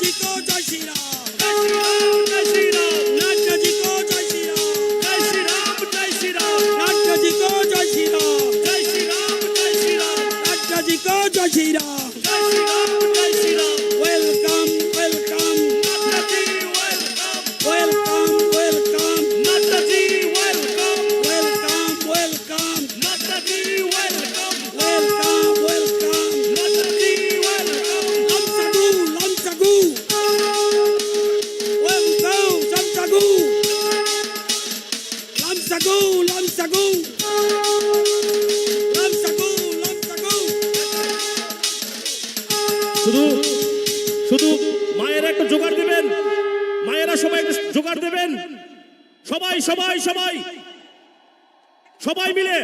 जी को जय श्री राम। जय श्री राम नड्डा जी को जय श्री राम। जय श्री राम जय श्री राम नड्डा जी को जय श्री राम। जय श्री राम जय श्री राम नड्डा जी को जय श्री राम। जय श्री राम जय Shri Ram welcome welcome Nadda ji welcome welcome welcome Nadda ji welcome welcome welcome Nadda ji welcome welcome welcome Nadda ji welcome lamsagu lamsagu welcome lamsagu lamsagu lamsagu lamsagu lamsagu শুধু শুধু মায়েরা একটু জোগাড় দেবেন মায়েরা সবাই একটু জোগাড় দেবেন সবাই সবাই সবাই সবাই মিলে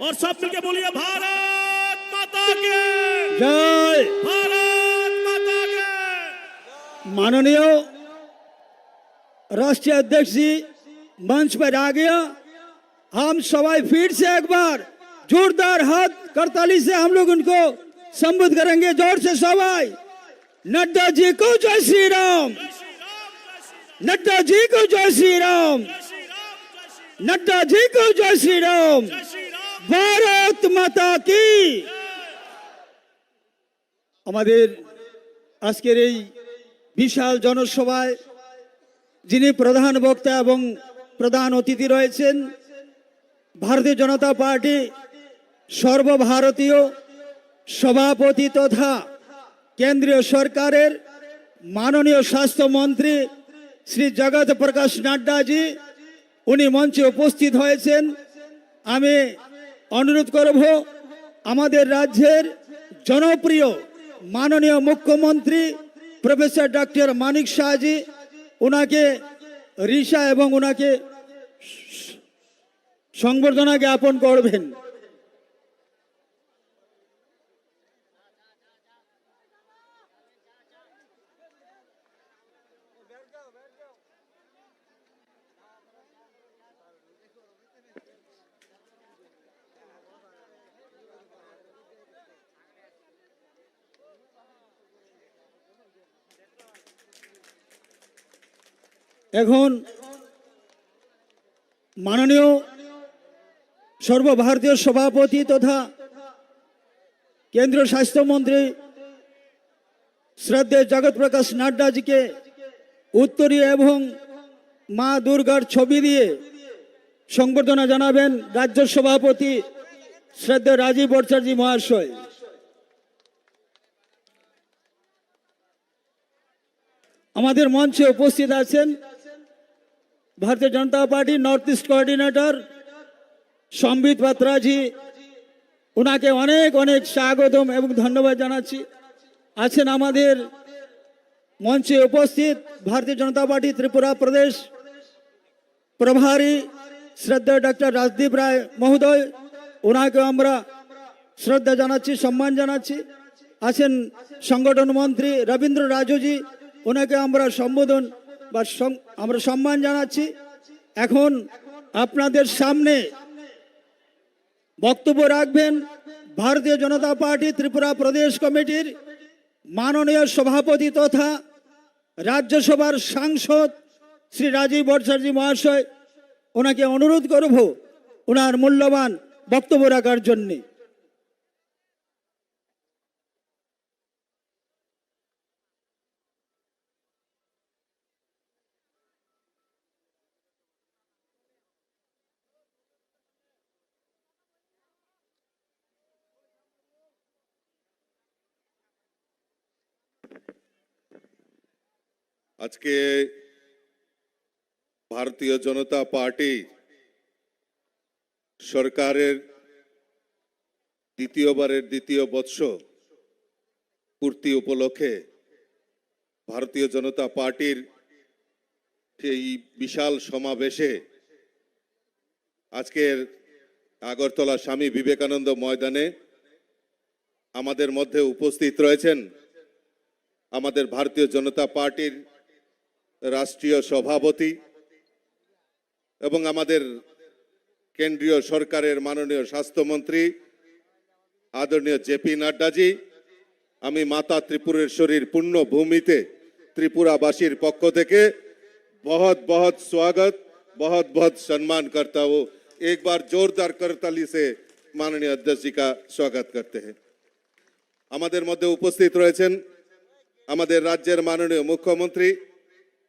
और सब मिलके बोलिए भारत माता के जय भारत माता के माननीय राष्ट्रीय अध्यक्ष जी मंच पर आ गया। हम सवाई फिर से एक बार जोरदार हाथ करताली से हम लोग उनको संबोधित करेंगे। जोर से सवाई नड्डा जी को जय श्री राम। नड्डा जी को जय श्री राम। नड्डा जी को जय श्री राम। भारत माता की আমাদের আজকের এই বিশাল জনসভায় যিনি প্রধান বক্তা এবং প্রধান অতিথি রয়েছেন ভারতীয় জনতা পার্টি সর্বভারতীয় সভাপতি তথা কেন্দ্রীয় সরকারের মাননীয় স্বাস্থ্যমন্ত্রী শ্রী জগৎ প্রকাশ নাড্ডাজি উনি মঞ্চে উপস্থিত হয়েছেন। আমি অনুরোধ করব আমাদের রাজ্যের জনপ্রিয় মাননীয় মুখ্যমন্ত্রী প্রফেসর ডক্টর মানিক শাহজি ওনাকে রিসা এবং ওনাকে সংবর্ধনা জ্ঞাপন করবেন। এখন মাননীয় সর্বভারতীয় সভাপতি তথা কেন্দ্রীয় স্বাস্থ্যমন্ত্রী শ্রদ্ধেয় জগৎ প্রকাশ নাড্ডাজিকে উত্তরীয় এবং মা দুর্গার ছবি দিয়ে সংবর্ধনা জানাবেন রাজ্য সভাপতি শ্রদ্ধেয় রাজীব ভট্টাচার্য মহাশয়। আমাদের মঞ্চে উপস্থিত আছেন Bharatiya Janata party north east coordinator সম্বিত পাত্রাজি ওনাকে অনেক অনেক স্বাগতম এবং ধন্যবাদ জানাচ্ছি। আছেন আমাদের মঞ্চে উপস্থিত ভারতীয় জনতা পার্টি ত্রিপুরা প্রদেশ প্রভারী শ্রদ্ধেয় ডক্টর রাজদীপ রায় মহোদয় ওনাকে আমরা শ্রদ্ধা জানাচ্ছি সম্মান জানাচ্ছি। আছেন সংগঠন মন্ত্রী রবীন্দ্র রাজুজি ওনাকে আমরা সম্বোধন বা আমরা সম্মান জানাচ্ছি। এখন আপনাদের সামনে বক্তব্য রাখবেন ভারতীয় জনতা পার্টি ত্রিপুরা প্রদেশ কমিটির মাননীয় সভাপতি তথা রাজ্যসভার সাংসদ শ্রী রাজীব ভট্টাচার্য মহাশয়। ওনাকে অনুরোধ করব ওনার মূল্যবান বক্তব্য রাখার জন্য। আজকে ভারতীয় জনতা পার্টি সরকারের দ্বিতীয় বর্ষ পূর্তি উপলক্ষে ভারতীয় জনতা পার্টির সেই বিশাল সমাবেশে আজকের আগরতলা স্বামী বিবেকানন্দ ময়দানে আমাদের মধ্যে উপস্থিত রয়েছেন আমাদের ভারতীয় জনতা পার্টির রাষ্ট্রীয় সভাপতি এবং আমাদের কেন্দ্রীয় সরকারের মাননীয় স্বাস্থ্যমন্ত্রী আদরণীয় জেপি নাড্ডাজি। আমি মাতা ত্রিপুরেশ্বরীর পুণ্যভূমিতে त्रिपुरावासीर पक्ष থেকে बहुत बहुत स्वागत, बहुत बहुत सम्मान करता हूँ। एक बार जोरदार करताली से माननीय अध्यक्ष जी का स्वागत करते हैं। আমাদের মধ্যে উপস্থিত রয়েছেন আমাদের রাজ্যের মাননীয় মুখ্যমন্ত্রী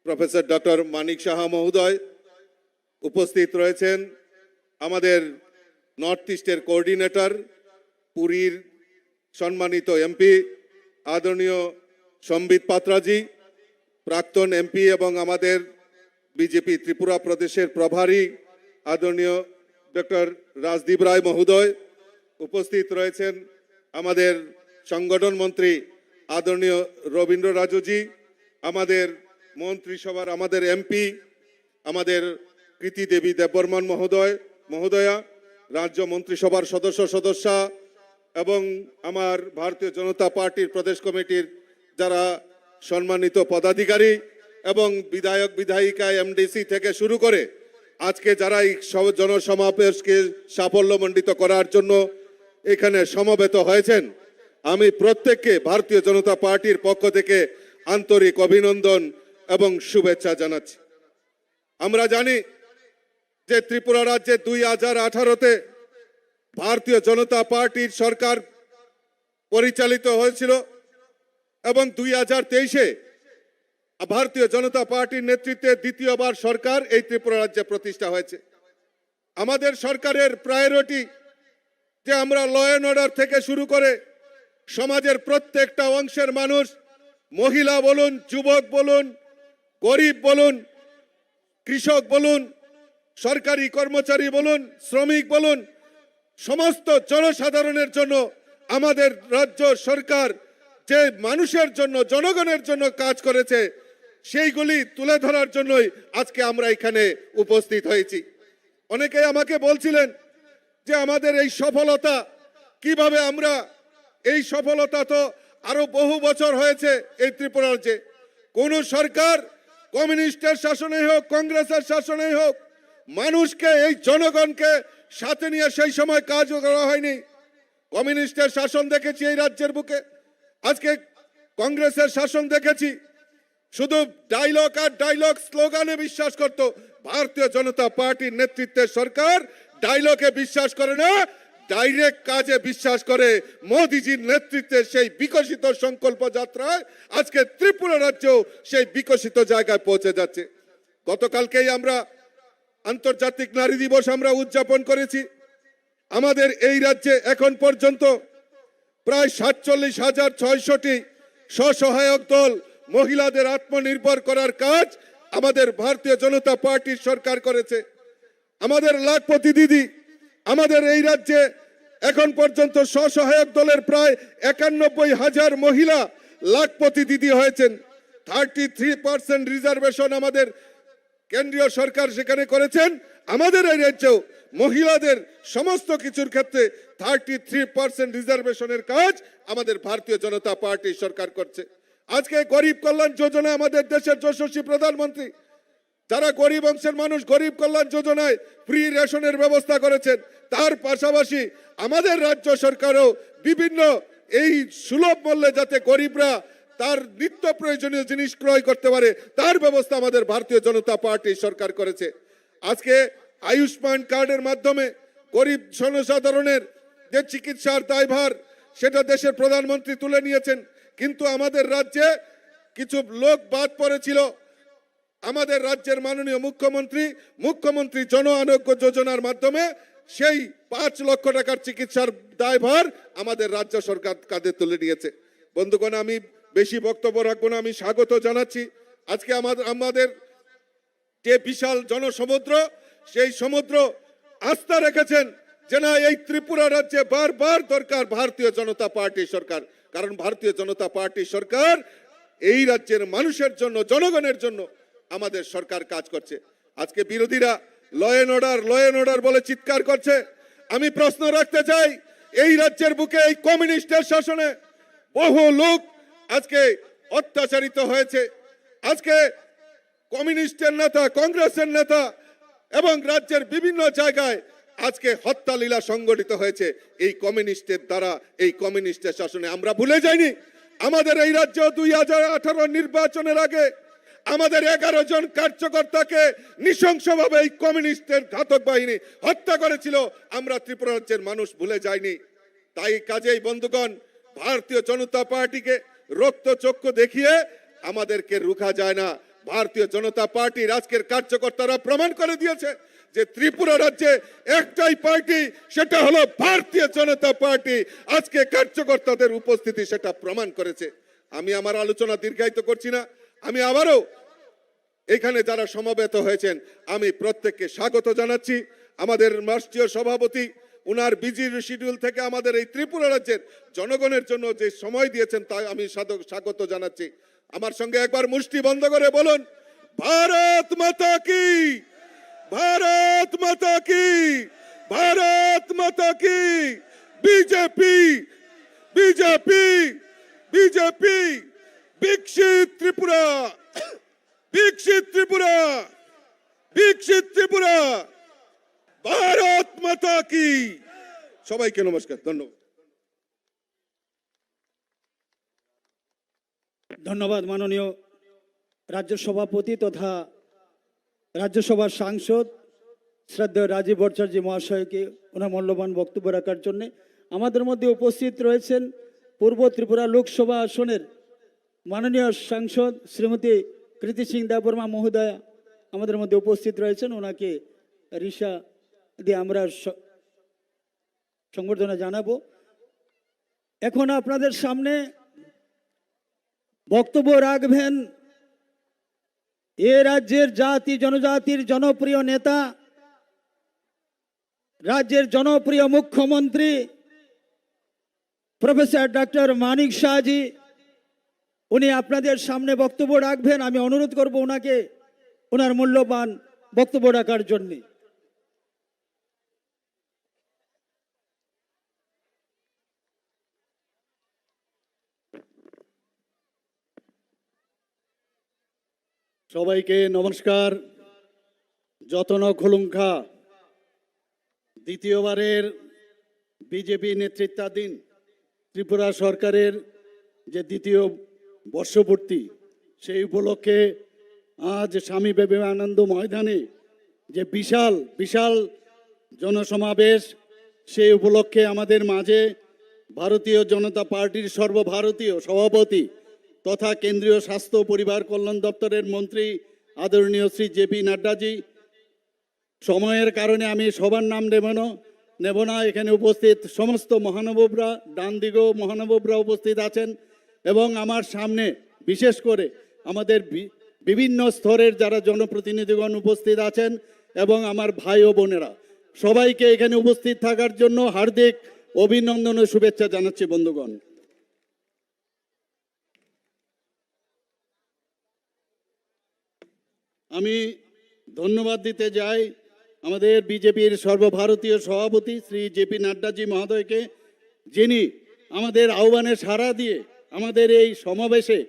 প্রফেসর ডক্টর মানিক সাহা মহোদয়, উপস্থিত রয়েছেন আমাদের নর্থ ইস্টের কোঅর্ডিনেটর পুরীর সম্মানিত এমপি আদরণীয় সম্বিত পাত্রাজি, প্রাক্তন এমপি এবং আমাদের বিজেপি ত্রিপুরা প্রদেশের প্রভারী আদরণীয় ডক্টর রাজদীপ রায় মহোদয়, উপস্থিত রয়েছেন আমাদের সংগঠন মন্ত্রী আদরণীয় রবীন্দ্র রাজুজি, আমাদের মন্ত্রিসভার আমাদের এমপি আমাদের কৃতি দেবী দেববর্মন মহোদয়া, রাজ্য মন্ত্রিসভার সদস্যা এবং আমার ভারতীয় জনতা পার্টির প্রদেশ কমিটির যারা সম্মানিত পদাধিকারী এবং বিধায়ক বিধায়িকা এমডিসি থেকে শুরু করে আজকে যারা এই জনসমাবেশকে সাফল্যমণ্ডিত করার জন্য এখানে সমবেত হয়েছেন, আমি প্রত্যেককে ভারতীয় জনতা পার্টির পক্ষ থেকে আন্তরিক অভিনন্দন এবং শুভেচ্ছা জানাচ্ছি। আমরা জানি যে ত্রিপুরা রাজ্যে 2018-তে ভারতীয় জনতা পার্টির সরকার পরিচালিত হয়েছিল এবং 2023-এ ভারতীয় জনতা পার্টির নেতৃত্বে দ্বিতীয়বার সরকার এই ত্রিপুরা রাজ্যে প্রতিষ্ঠা হয়েছে। আমাদের সরকারের প্রায়োরিটি যে আমরা ল অ্যান্ড অর্ডার থেকে শুরু করে সমাজের প্রত্যেকটা অংশের মানুষ, মহিলা বলুন, যুবক বলুন, গরিব বলুন, কৃষক বলুন, সরকারি কর্মচারী বলুন, শ্রমিক বলুন, সমস্ত জনসাধারণের জন্য আমাদের রাজ্য সরকার যে মানুষের জন্য, জনগণের জন্য কাজ করেছে সেইগুলি তুলে ধরার জন্যই আজকে আমরা এখানে উপস্থিত হয়েছি। অনেকে আমাকে বলছিলেন যে আমাদের এই সফলতা কিভাবে আমরা, এই সফলতা তো আরো বহু বছর হয়েছে এই ত্রিপুরা রাজ্যে। কোন সরকার কমিউনিস্টের শাসনে হোক, কংগ্রেসের শাসনে হোক, মানুষকে এই জনগণকে সাথে নিয়ে সেই সময় কাজ করা হয়নি। কমিউনিস্টের শাসন দেখেছি এই রাজ্যের বুকে, আজকে কংগ্রেসের শাসন দেখেছি। শুধু ডায়লগ আর ডায়লগ স্লোগানে বিশ্বাস করত। ভারতীয় জনতা পার্টির নেতৃত্বের সরকার ডায়লগে বিশ্বাস করে না, ডাইরেক্ট কাজে বিশ্বাস করে। মোদিজির নেতৃত্বে সেই বিকশিত সংকল্প যাত্রায় আজকে ত্রিপুরা রাজ্য সেই বিকশিত জায়গায় পৌঁছে যাচ্ছে। গতকালকেই আমরা আন্তর্জাতিক নারী দিবস আমরা উদযাপন করেছি। আমাদের এই রাজ্যে এখন পর্যন্ত প্রায় 47,600টি স্বসহায়ক দল মহিলাদের আত্মনির্ভর করার কাজ আমাদের ভারতীয় জনতা পার্টির সরকার করেছে। আমাদের লাখপতি দিদি আমাদের এই রাজ্যে এখন পর্যন্ত স্বসহায়ক দলের প্রায় 91,000 মহিলা লাখপতি দিদি হয়েছেন। 33% রিজার্ভেশন আমাদের কেন্দ্রীয় সরকার সেখানে করেছেন। আমাদের এই রাজ্যেও মহিলাদের সমস্ত কিছুর ক্ষেত্রে 33% রিজার্ভেশনের কাজ আমাদের ভারতীয় জনতা পার্টি সরকার করছে। আজকে গরিব কল্যাণ যোজনা আমাদের দেশের যশস্বী প্রধানমন্ত্রী, যারা গরিব অংশের মানুষ, গরিব কল্যাণ যোজনায় ফ্রি রেশনের ব্যবস্থা করেছেন। তার পাশাপাশি আমাদের রাজ্য সরকারও বিভিন্ন এই সুলভ মূল্যে যাতে গরিবরা তার নিত্য প্রয়োজনীয় জিনিস ক্রয় করতে পারে তার ব্যবস্থা আমাদের ভারতীয় জনতা পার্টি সরকার করেছে। আজকে আয়ুষ্মান কার্ডের মাধ্যমে গরিব জনসাধারণের যে চিকিৎসার দায়ভার সেটা দেশের প্রধানমন্ত্রী তুলে নিয়েছেন, কিন্তু আমাদের রাজ্যে কিছু লোক বাদ পড়েছিল। আমাদের রাজ্যের মাননীয় মুখ্যমন্ত্রী জন আরোগ্য যোজনার মাধ্যমে সেই 5 লক্ষ টাকার চিকিৎসার দায়ভার আমাদের রাজ্য সরকার কাঁধে তুলে নিয়েছে। বন্ধুগণ, আমি বেশি বক্তব্য রাখবো না, আমি স্বাগত জানাচ্ছি। আজকে আমাদের যে বিশাল জনসমুদ্র, সেই সমুদ্র আস্থা রেখেছেন যে না, এই ত্রিপুরা রাজ্যে বারবার দরকার ভারতীয় জনতা পার্টি সরকার, কারণ ভারতীয় জনতা পার্টি সরকার এই রাজ্যের মানুষের জন্য, জনগণের জন্য আমাদের সরকার কাজ করছে। আজকে বিরোধীরা ল অ্যান্ড অর্ডার বলে চিৎকার করছে। আমি প্রশ্ন রাখতে চাই, এই রাজ্যের বুকে এই কমিউনিস্টের শাসনে বহু লোক আজকে অত্যাচারিত হয়েছে। আজকে কমিউনিস্টের নেতা, কংগ্রেসের নেতা এবং রাজ্যের বিভিন্ন জায়গায় আজকে হত্যালীলা সংগঠিত হয়েছে এই কমিউনিস্টের দ্বারা, এই কমিউনিস্টের শাসনে। আমরা ভুলে যাইনি আমাদের এই রাজ্য 2018 নির্বাচনের আগে আমাদের 11 জন কার্যকর্তাকে নৃশংসভাবে এই কমিউনিস্টের ঘাতক বাহিনী হত্যা করেছিল। আমরা ত্রিপুরা রাজ্যের মানুষ ভুলে যাইনি। তাই কাজেই বন্ধুগণ, ভারতীয় জনতা পার্টিকে রক্তচক্ষু দেখিয়ে আমাদেরকে রুখা যায় না। ভারতীয় জনতা পার্টির আজকের কার্যকর্তারা প্রমাণ করে দিয়েছে যে ত্রিপুরা রাজ্যে একটাই পার্টি, সেটা হলো ভারতীয় জনতা পার্টি। আজকে কার্যকর্তাদের উপস্থিতি সেটা প্রমাণ করেছে। আমি আমার আলোচনা দীর্ঘায়িত করছি না। আমি আবারও এখানে যারা সমবেত হয়েছেন আমি প্রত্যেককে স্বাগত জানাচ্ছি। আমাদের রাষ্ট্রীয় সভাপতি উনার বিজি শিডিউল থেকে আমাদের এই ত্রিপুরা রাজ্যের জনগণের জন্য যে সময় দিয়েছেন তা আমি স্বাগত জানাচ্ছি। আমার সঙ্গে একবার মুষ্টি বন্ধ করে বলুন, ভারত মাতা কি, ভারত মাতা কি, ভারত মাতা কি। BJP, BJP, BJP. বিকশিত ত্রিপুরা, বিকশিত ত্রিপুরা, বিকশিত ত্রিপুরা। ভারত মাতা কি। সবাইকে নমস্কার, ধন্যবাদ। ধন্যবাদ মাননীয় রাজ্য সভাপতি তথা রাজ্যসভার সাংসদ শ্রদ্ধেয় রাজীব ভট্টাচার্য মহাশয়কে ওনার মূল্যবান বক্তব্য রাখার জন্য। আমাদের মধ্যে উপস্থিত রয়েছেন পূর্ব ত্রিপুরা লোকসভা আসনের মাননীয় সাংসদ শ্রীমতী কৃতি সিং দেববর্মা মহোদয়া আমাদের মধ্যে উপস্থিত রয়েছেন। ওনাকে রিসা দিয়ে আমরা সংবর্ধনা জানাবো। এখন আপনাদের সামনে বক্তব্য রাখবেন এ রাজ্যের জাতি জনজাতির জনপ্রিয় নেতা, রাজ্যের জনপ্রিয় মুখ্যমন্ত্রী প্রফেসর ডক্টর মানিক শাহজি। উনি আপনাদের সামনে বক্তব্য রাখবেন। আমি অনুরোধ করব ওনাকে ওনার মূল্যবান বক্তব্য রাখার জন্য। সবাইকে নমস্কার। যতন খুলুঙ্খা দ্বিতীয়বারের বিজেপি নেতৃত্বাধীন ত্রিপুরা সরকারের যে দ্বিতীয় বর্ষপূর্তি, সেই উপলক্ষে আজ স্বামী বিবেকানন্দ ময়দানে যে বিশাল বিশাল জনসমাবেশ, সেই উপলক্ষে আমাদের মাঝে ভারতীয় জনতা পার্টির সর্বভারতীয় সভাপতি তথা কেন্দ্রীয় স্বাস্থ্য পরিবার কল্যাণ দপ্তরের মন্ত্রী আদরণীয় শ্রী জেপি নাড্ডাজি। সময়ের কারণে আমি সবার নাম নেব না। এখানে উপস্থিত সমস্ত মহানুভবরা, ডান দিকেও মহানুভবরা উপস্থিত আছেন এবং আমার সামনে বিশেষ করে আমাদের বিভিন্ন স্তরের যারা জনপ্রতিনিধিগণ উপস্থিত আছেন এবং আমার ভাই ও বোনেরা, সবাইকে এখানে উপস্থিত থাকার জন্য হার্দিক অভিনন্দন ও শুভেচ্ছা জানাচ্ছি। বন্ধুগণ, আমি ধন্যবাদ দিতে যাই আমাদের বিজেপির সর্বভারতীয় সভাপতি শ্রী জেপি নাড্ডাজি মহোদয়কে, যিনি আমাদের আহ্বানে সাড়া দিয়ে আমাদের এই সমাবেশে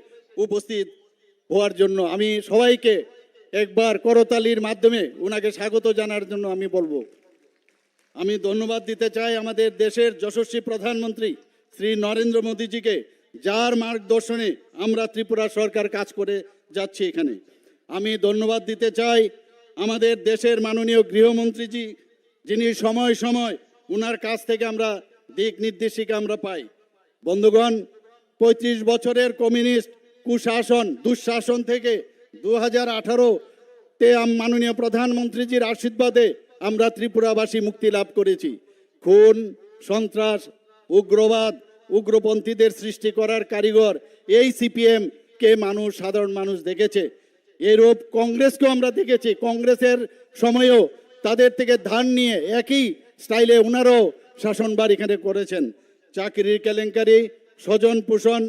উপস্থিত হওয়ার জন্য আমি সবাইকে একবার করতালির মাধ্যমে ওনাকে স্বাগত জানার জন্য আমি বলবো। আমি ধন্যবাদ দিতে চাই আমাদের দেশের যশস্বী প্রধানমন্ত্রী শ্রী নরেন্দ্র মোদীজিকে, যার মার্গদর্শনে আমরা ত্রিপুরা সরকার কাজ করে যাচ্ছি এখানে। আমি ধন্যবাদ দিতে চাই আমাদের দেশের মাননীয় গৃহমন্ত্রীজি, যিনি সময় সময় ওনার কাছ থেকে আমরা দিক নির্দেশিকা আমরা পাই। বন্ধুগণ, 35 বছরের কমিউনিস্ট কুশাসন দুঃশাসন থেকে 2018-তে মাননীয় প্রধানমন্ত্রীজির আশীর্বাদে আমরা ত্রিপুরাবাসী মুক্তি লাভ করেছি। খুন, সন্ত্রাস, উগ্রবাদ, উগ্রপন্থীদের সৃষ্টি করার কারিগর এই সিপিএম কে সাধারণ মানুষ দেখেছে। এরূপ কংগ্রেসকেও আমরা দেখেছি। কংগ্রেসের সময়ও তাদের থেকে ধান নিয়ে একই স্টাইলে ওনারাও শাসনভার এখানে করেছেন। চাকরির কেলেঙ্কারি, স্বজন পোষণ,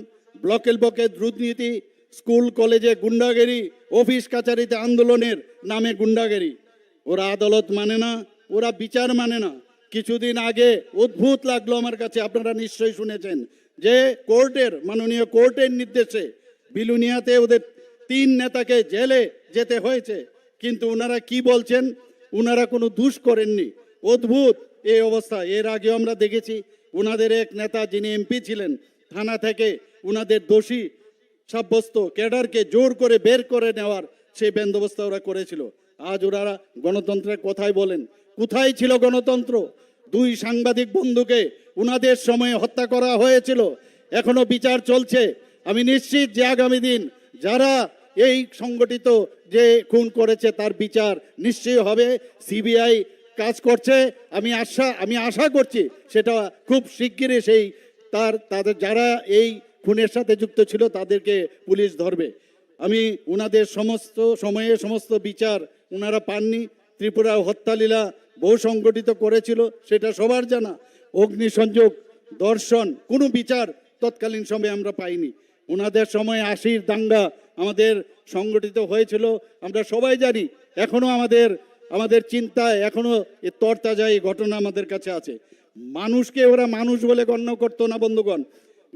ব্লকের ব্লকে দুর্নীতি, স্কুল কলেজে গুন্ডাগিরি, অফিস কাছারিতে আন্দোলনের নামে গুন্ডাগিরি। ওরা আদালত মানে না, ওরা বিচার মানে না। কিছুদিন আগে অদ্ভুত লাগলো আমার কাছে, আপনারা নিশ্চয়ই শুনেছেন যে মাননীয় কোর্টের নির্দেশে বিলুনিয়াতে ওদের 3 নেতাকে জেলে যেতে হয়েছে। কিন্তু ওনারা কি বলছেন, ওনারা কোনো দোষ করেননি। অদ্ভুত এই অবস্থা। এর আগেও আমরা দেখেছি ওনাদের এক নেতা যিনি এমপি ছিলেন, থানা থেকে উনাদের দোষী সাব্যস্ত ক্যাডারকে জোর করে বের করে নেওয়ার সেই বন্দোবস্ত ওরা করেছিল। আজ ওরা গণতন্ত্রের কথাই বলেন, কোথায় ছিল গণতন্ত্র? 2 সাংবাদিক বন্ধুকে উনাদের সময়ে হত্যা করা হয়েছিল, এখনো বিচার চলছে। আমি নিশ্চিত যে আগামী দিন যারা এই সংগঠিত যে খুন করেছে তার বিচার নিশ্চয়ই হবে। সিবিআই কাজ করছে, আমি আশা করছি সেটা খুব শিগগিরই তাদের যারা এই খুনের সাথে যুক্ত ছিল তাদেরকে পুলিশ ধরবে। আমি উনাদের সমস্ত সময়ে সমস্ত বিচার উনারা পাননি। ত্রিপুরা হত্যালীলা বহু সংগঠিত করেছিল, সেটা সবার জানা। অগ্নিসংযোগ, দর্শন, কোনো বিচার তৎকালীন সময়ে আমরা পাইনি। ওনাদের সময় 80-র দাঙ্গা আমাদের সংগঠিত হয়েছিল, আমরা সবাই জানি। এখনো আমাদের চিন্তায় এখনো তরতাজা এই ঘটনা আমাদের কাছে আছে। মানুষকে ওরা মানুষ বলে গণ্য করতো না বন্ধুগণ।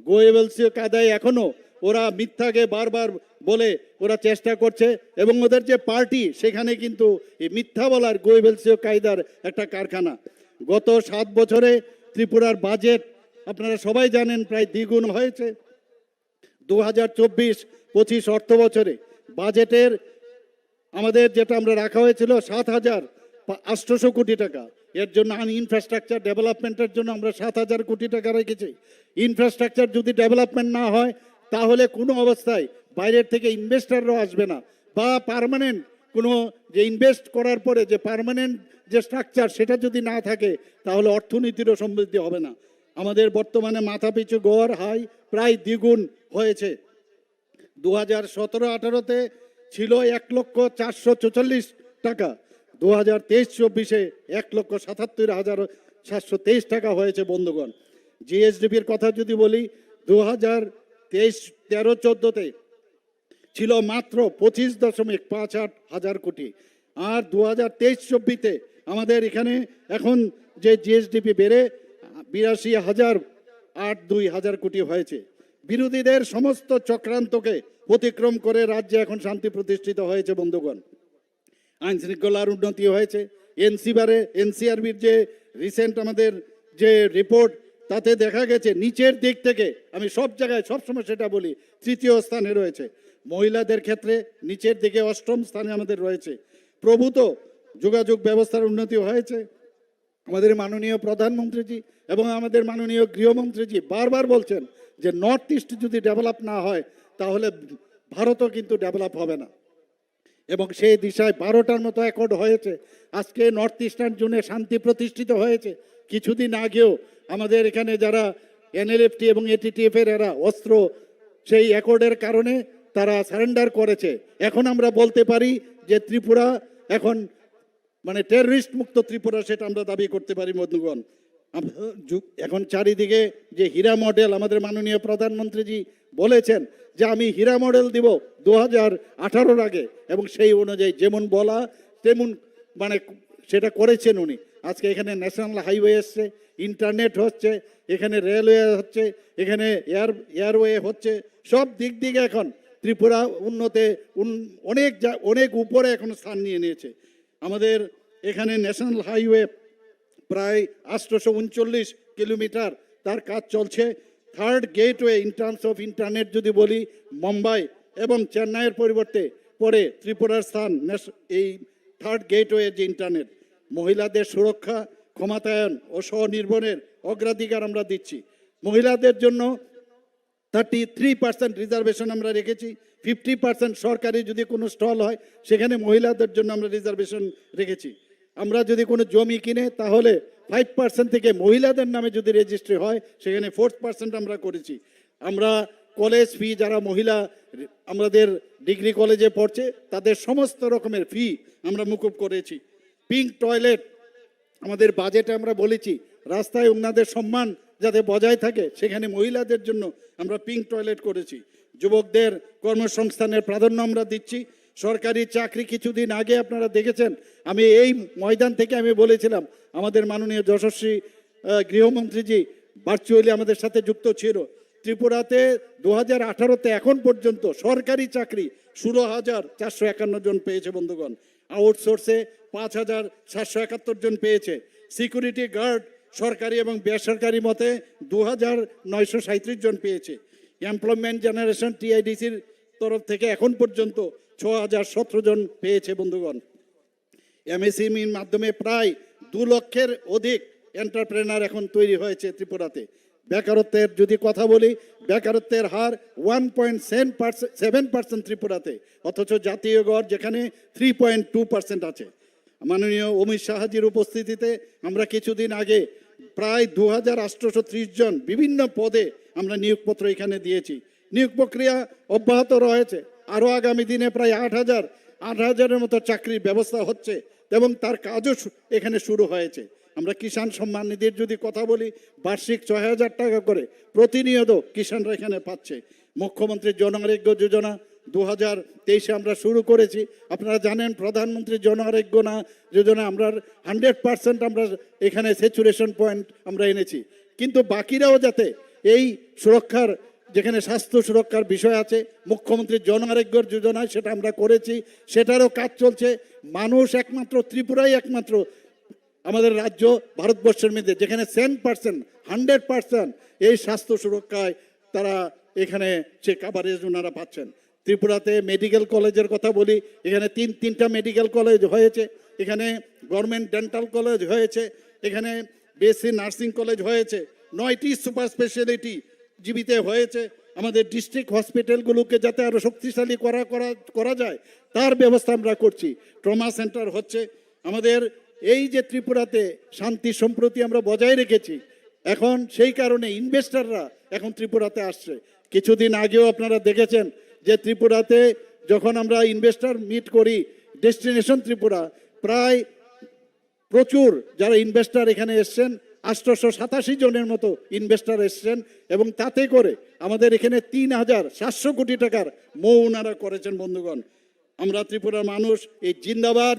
গোয়েবলসীয় কায়দায় এখনো ওরা মিথ্যাকে বারবার বলে ওরা চেষ্টা করছে, এবং ওদের যে পার্টি সেখানে কিন্তু এই মিথ্যা বলার গোয়েবলসীয় কায়দার একটা কারখানা। গত 7 বছরে ত্রিপুরার বাজেট আপনারা সবাই জানেন প্রায় দ্বিগুণ হয়েছে। 2024-25 অর্থ বছরে বাজেটের আমাদের যেটা আমরা রাখা হয়েছিল 7,800 কোটি টাকা, এর জন্য ইনফ্রাস্ট্রাকচার ডেভেলপমেন্টের জন্য আমরা 7,000 কোটি টাকা রেখেছি। ইনফ্রাস্ট্রাকচার যদি ডেভেলপমেন্ট না হয় তাহলে কোনো অবস্থায় বাইরের থেকে ইনভেস্টাররাও আসবে না, বা পার্মানেন্ট কোনো যে ইনভেস্ট করার পরে যে পার্মানেন্ট যে স্ট্রাকচার সেটা যদি না থাকে তাহলে অর্থনীতিরও সমৃদ্ধি হবে না। আমাদের বর্তমানে মাথাপিছু গড় হাই প্রায় দ্বিগুণ হয়েছে। 2017-18-তে ছিল 1,444,000 টাকা, 2023-24-এ 1,77,723 টাকা হয়েছে বন্ধুগণ। জিএসডিপির কথা যদি বলি, 2023-13-14-তে ছিল মাত্র 25.58 হাজার কোটি, আর 2023-24-তে আমাদের এখানে এখন যে জিএসডিপি বেড়ে 82,082 কোটি হয়েছে। বিরোধীদের সমস্ত চক্রান্তকে অতিক্রম করে রাজ্যে এখন শান্তি প্রতিষ্ঠিত হয়েছে বন্ধুগণ। আইন শৃঙ্খলার উন্নতি হয়েছে। এনসিআরবির যে রিসেন্ট আমাদের যে রিপোর্ট তাতে দেখা গেছে নিচের দিক থেকে, আমি সব জায়গায় সবসময় সেটা বলি, 3য় স্থানে রয়েছে। মহিলাদের ক্ষেত্রে নিচের দিকে 8ম স্থানে আমাদের রয়েছে। প্রভূত যোগাযোগ ব্যবস্থার উন্নতি হয়েছে। আমাদের মাননীয় প্রধানমন্ত্রীজি এবং আমাদের মাননীয় গৃহমন্ত্রীজি বারবার বলছেন যে নর্থ ইস্ট যদি ডেভেলপ না হয় তাহলে ভারতও কিন্তু ডেভেলপ হবে না, এবং সেই দিশায় 12টার মতো অ্যাকর্ড হয়েছে। আজকে নর্থ ইস্টার্ন জোনে শান্তি প্রতিষ্ঠিত হয়েছে। কিছুদিন আগেও আমাদের এখানে যারা এনএলএফটি এবং এটিটিএফ এর এরা অস্ত্র সেই অ্যাকর্ডের কারণে তারা সারেন্ডার করেছে। এখন আমরা বলতে পারি যে ত্রিপুরা এখন মানে টেররিস্ট মুক্ত ত্রিপুরা, সেটা আমরা দাবি করতে পারি বন্ধুগণ। এখন চারিদিকে যে হীরা মডেল আমাদের মাননীয় প্রধানমন্ত্রীজি বলেছেন যে আমি হীরা মডেল দিব 2018-র আগে, এবং সেই অনুযায়ী যেমন বলা তেমন মানে সেটা করেছেন উনি। আজকে এখানে ন্যাশনাল হাইওয়ে এসছে, ইন্টারনেট হচ্ছে, এখানে রেলওয়ে হচ্ছে, এখানে এয়ারওয়ে হচ্ছে, সব দিক দিকে এখন ত্রিপুরা অনেক উপরে এখন স্থান নিয়ে নিয়েছে। আমাদের এখানে ন্যাশনাল হাইওয়ে প্রায় 839 কিলোমিটার তার কাজ চলছে। 3rd gateway in terms of internet যদি বলি, মুম্বাই এবং চেন্নাইয়ের পরিবর্তে পরে ত্রিপুরার স্থান এই 3rd গেটওয়ে যে ইন্টারনেট। মহিলাদের সুরক্ষা, ক্ষমতায়ন ও স্বনির্ভরের অগ্রাধিকার আমরা দিচ্ছি। মহিলাদের জন্য 33% রিজার্ভেশন আমরা রেখেছি। 50% সরকারি যদি কোনো স্টল হয় সেখানে মহিলাদের জন্য আমরা রিজার্ভেশন রেখেছি। আমরা যদি কোনো জমি কিনে তাহলে 5% থেকে মহিলাদের নামে যদি রেজিস্ট্রি হয় সেখানে 4% আমরা করেছি। আমরা কলেজ ফি, যারা মহিলা আমাদের ডিগ্রি কলেজে পড়ছে তাদের সমস্ত রকমের ফি আমরা মুকুব করেছি। পিঙ্ক টয়লেট আমাদের বাজেটে আমরা বলেছি, রাস্তায় ওনাদের সম্মান যাতে বজায় থাকে সেখানে মহিলাদের জন্য আমরা পিঙ্ক টয়লেট করেছি। যুবকদের কর্মসংস্থানের প্রাধান্য আমরা দিচ্ছি। সরকারি চাকরি কিছুদিন আগে আপনারা দেখেছেন, আমি এই ময়দান থেকে আমি বলেছিলাম, আমাদের মাননীয় যশস্বী গৃহমন্ত্রীজি ভার্চুয়ালি আমাদের সাথে যুক্ত ছিল। ত্রিপুরাতে 2018-তে এখন পর্যন্ত সরকারি চাকরি 16,451 জন পেয়েছে বন্ধুগণ। আউটসোর্সে 5,771 জন পেয়েছে। সিকিউরিটি গার্ড সরকারি এবং বেসরকারি মতে 2,937 জন পেয়েছে। এমপ্লয়মেন্ট জেনারেশন টিআইডিসির তরফ থেকে এখন পর্যন্ত 6017 জন পেয়েছে বন্ধুগণ। এমএসএমইর মাধ্যমে প্রায় 2 লক্ষের অধিক এন্টারপ্রেনার এখন তৈরি হয়েছে ত্রিপুরাতে। বেকারত্বের যদি কথা বলি, বেকারত্বের হার 1.7% ত্রিপুরাতে, অথচ জাতীয় গড় যেখানে 3.2% আছে। মাননীয় অমিত শাহজির উপস্থিতিতে আমরা কিছুদিন আগে প্রায় 2830 জন বিভিন্ন পদে আমরা নিয়োগপত্র এখানে দিয়েছি। নিয়োগ প্রক্রিয়া অব্যাহত রয়েছে। আরও আগামী দিনে প্রায় 8,000-8,000-এর মতো চাকরির ব্যবস্থা হচ্ছে এবং তার কাজও এখানে শুরু হয়েছে। আমরা কিষাণ সম্মান নিধির যদি কথা বলি, বার্ষিক 6,000 টাকা করে প্রতিনিয়ত কিষাণরা এখানে পাচ্ছে। মুখ্যমন্ত্রীর জন আরোগ্য যোজনা 2023-এ আমরা শুরু করেছি। আপনারা জানেন প্রধানমন্ত্রী জন আরোগ্য যোজনা আমরা 100% আমরা এখানে স্যাচুরেশন পয়েন্ট আমরা এনেছি, কিন্তু বাকিরাও যাতে এই সুরক্ষার, যেখানে স্বাস্থ্য সুরক্ষার বিষয় আছে, মুখ্যমন্ত্রীর জন আরোগ্য যোজনায় সেটা আমরা করেছি, সেটারও কাজ চলছে। মানুষ একমাত্র ত্রিপুরাই একমাত্র আমাদের রাজ্য ভারতবর্ষের মধ্যে যেখানে 100% এই স্বাস্থ্য সুরক্ষায় তারা এখানে সে কাভারেজ ওনারা পাচ্ছেন। ত্রিপুরাতে মেডিকেল কলেজের কথা বলি, এখানে তিনটা মেডিকেল কলেজ হয়েছে, এখানে গভর্নমেন্ট ডেন্টাল কলেজ হয়েছে, এখানে বিএসসি নার্সিং কলেজ হয়েছে, 9টি সুপার স্পেশালিটি জীবিতে হয়েছে। আমাদের ডিস্ট্রিক্ট হসপিটালগুলোকে যাতে আরও শক্তিশালী করা যায় তার ব্যবস্থা আমরা করছি। ট্রমা সেন্টার হচ্ছে। আমাদের এই যে ত্রিপুরাতে শান্তি সম্প্রতি আমরা বজায় রেখেছি, এখন সেই কারণে ইনভেস্টররা এখন ত্রিপুরাতে আসছে। কিছুদিন আগেও আপনারা দেখেছেন যে ত্রিপুরাতে যখন আমরা ইনভেস্টর মিট করি, ডেস্টিনেশন ত্রিপুরা, প্রায় প্রচুর যারা ইনভেস্টর এখানে এসছেন, 887 জনের মতো ইনভেস্টর এসছেন এবং তাতে করে আমাদের এখানে 3,700 কোটি টাকার মৌ ওনারা করেছেন। বন্ধুগণ, আমরা ত্রিপুরার মানুষ এই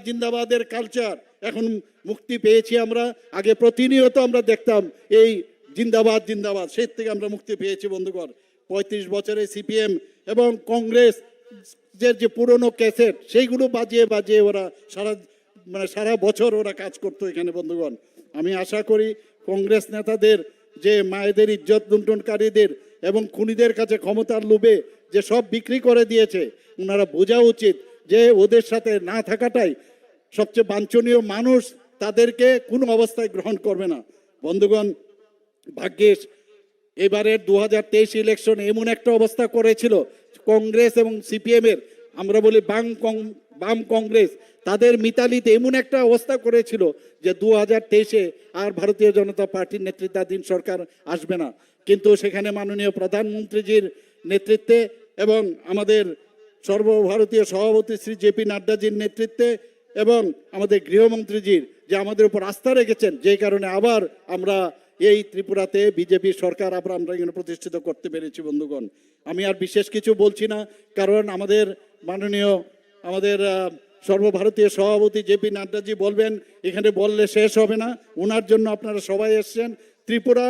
জিন্দাবাদের কালচার এখন মুক্তি পেয়েছি। আমরা আগে প্রতিনিয়ত আমরা দেখতাম এই জিন্দাবাদ, সেই থেকে আমরা মুক্তি পেয়েছি। বন্ধুগণ, 35 বছরে সিপিএম এবং কংগ্রেস যে পুরনো ক্যাসেট সেইগুলো বাজিয়ে ওরা সারা বছর ওরা কাজ করতো এখানে। বন্ধুগণ, আমি আশা করি কংগ্রেস নেতাদের যে মায়েদের ইজ্জত লুণ্ঠনকারীদের এবং খুনিদের কাছে ক্ষমতার লোভে যে সব বিক্রি করে দিয়েছে, ওনারা বোঝা উচিত যে ওদের সাথে না থাকাটাই সবচেয়ে বাঞ্ছনীয়। মানুষ তাদেরকে কোনো অবস্থায় গ্রহণ করবে না। বন্ধুগণ, ভাগ্যিস এবারের 2023 ইলেকশন এমন একটা অবস্থা করেছিল কংগ্রেস এবং সিপিএমের, আমরা বলি বাম কংগ্রেস, তাদের মিতালিতে এমন একটা অবস্থা করেছিল যে 2023-এ আর ভারতীয় জনতা পার্টির নেতৃত্বাধীন সরকার আসবে না। কিন্তু সেখানে মাননীয় প্রধানমন্ত্রীজির নেতৃত্বে এবং আমাদের সর্বভারতীয় সভাপতি শ্রী জেপি নাড্ডাজির নেতৃত্বে এবং আমাদের গৃহমন্ত্রীজির যে আমাদের উপর আস্থা রেখেছেন, যে কারণে আবার আমরা এই ত্রিপুরাতে বিজেপি সরকার আবার আমরা এখানে প্রতিষ্ঠিত করতে পেরেছি। বন্ধুগণ, আমি আর বিশেষ কিছু বলছি না, কারণ আমাদের মাননীয় সর্বভারতীয় সভাপতি জেপি নাড্ডাজি বলবেন, এখানে বললে শেষ হবে না। ওনার জন্য আপনারা সবাই এসছেন। ত্রিপুরা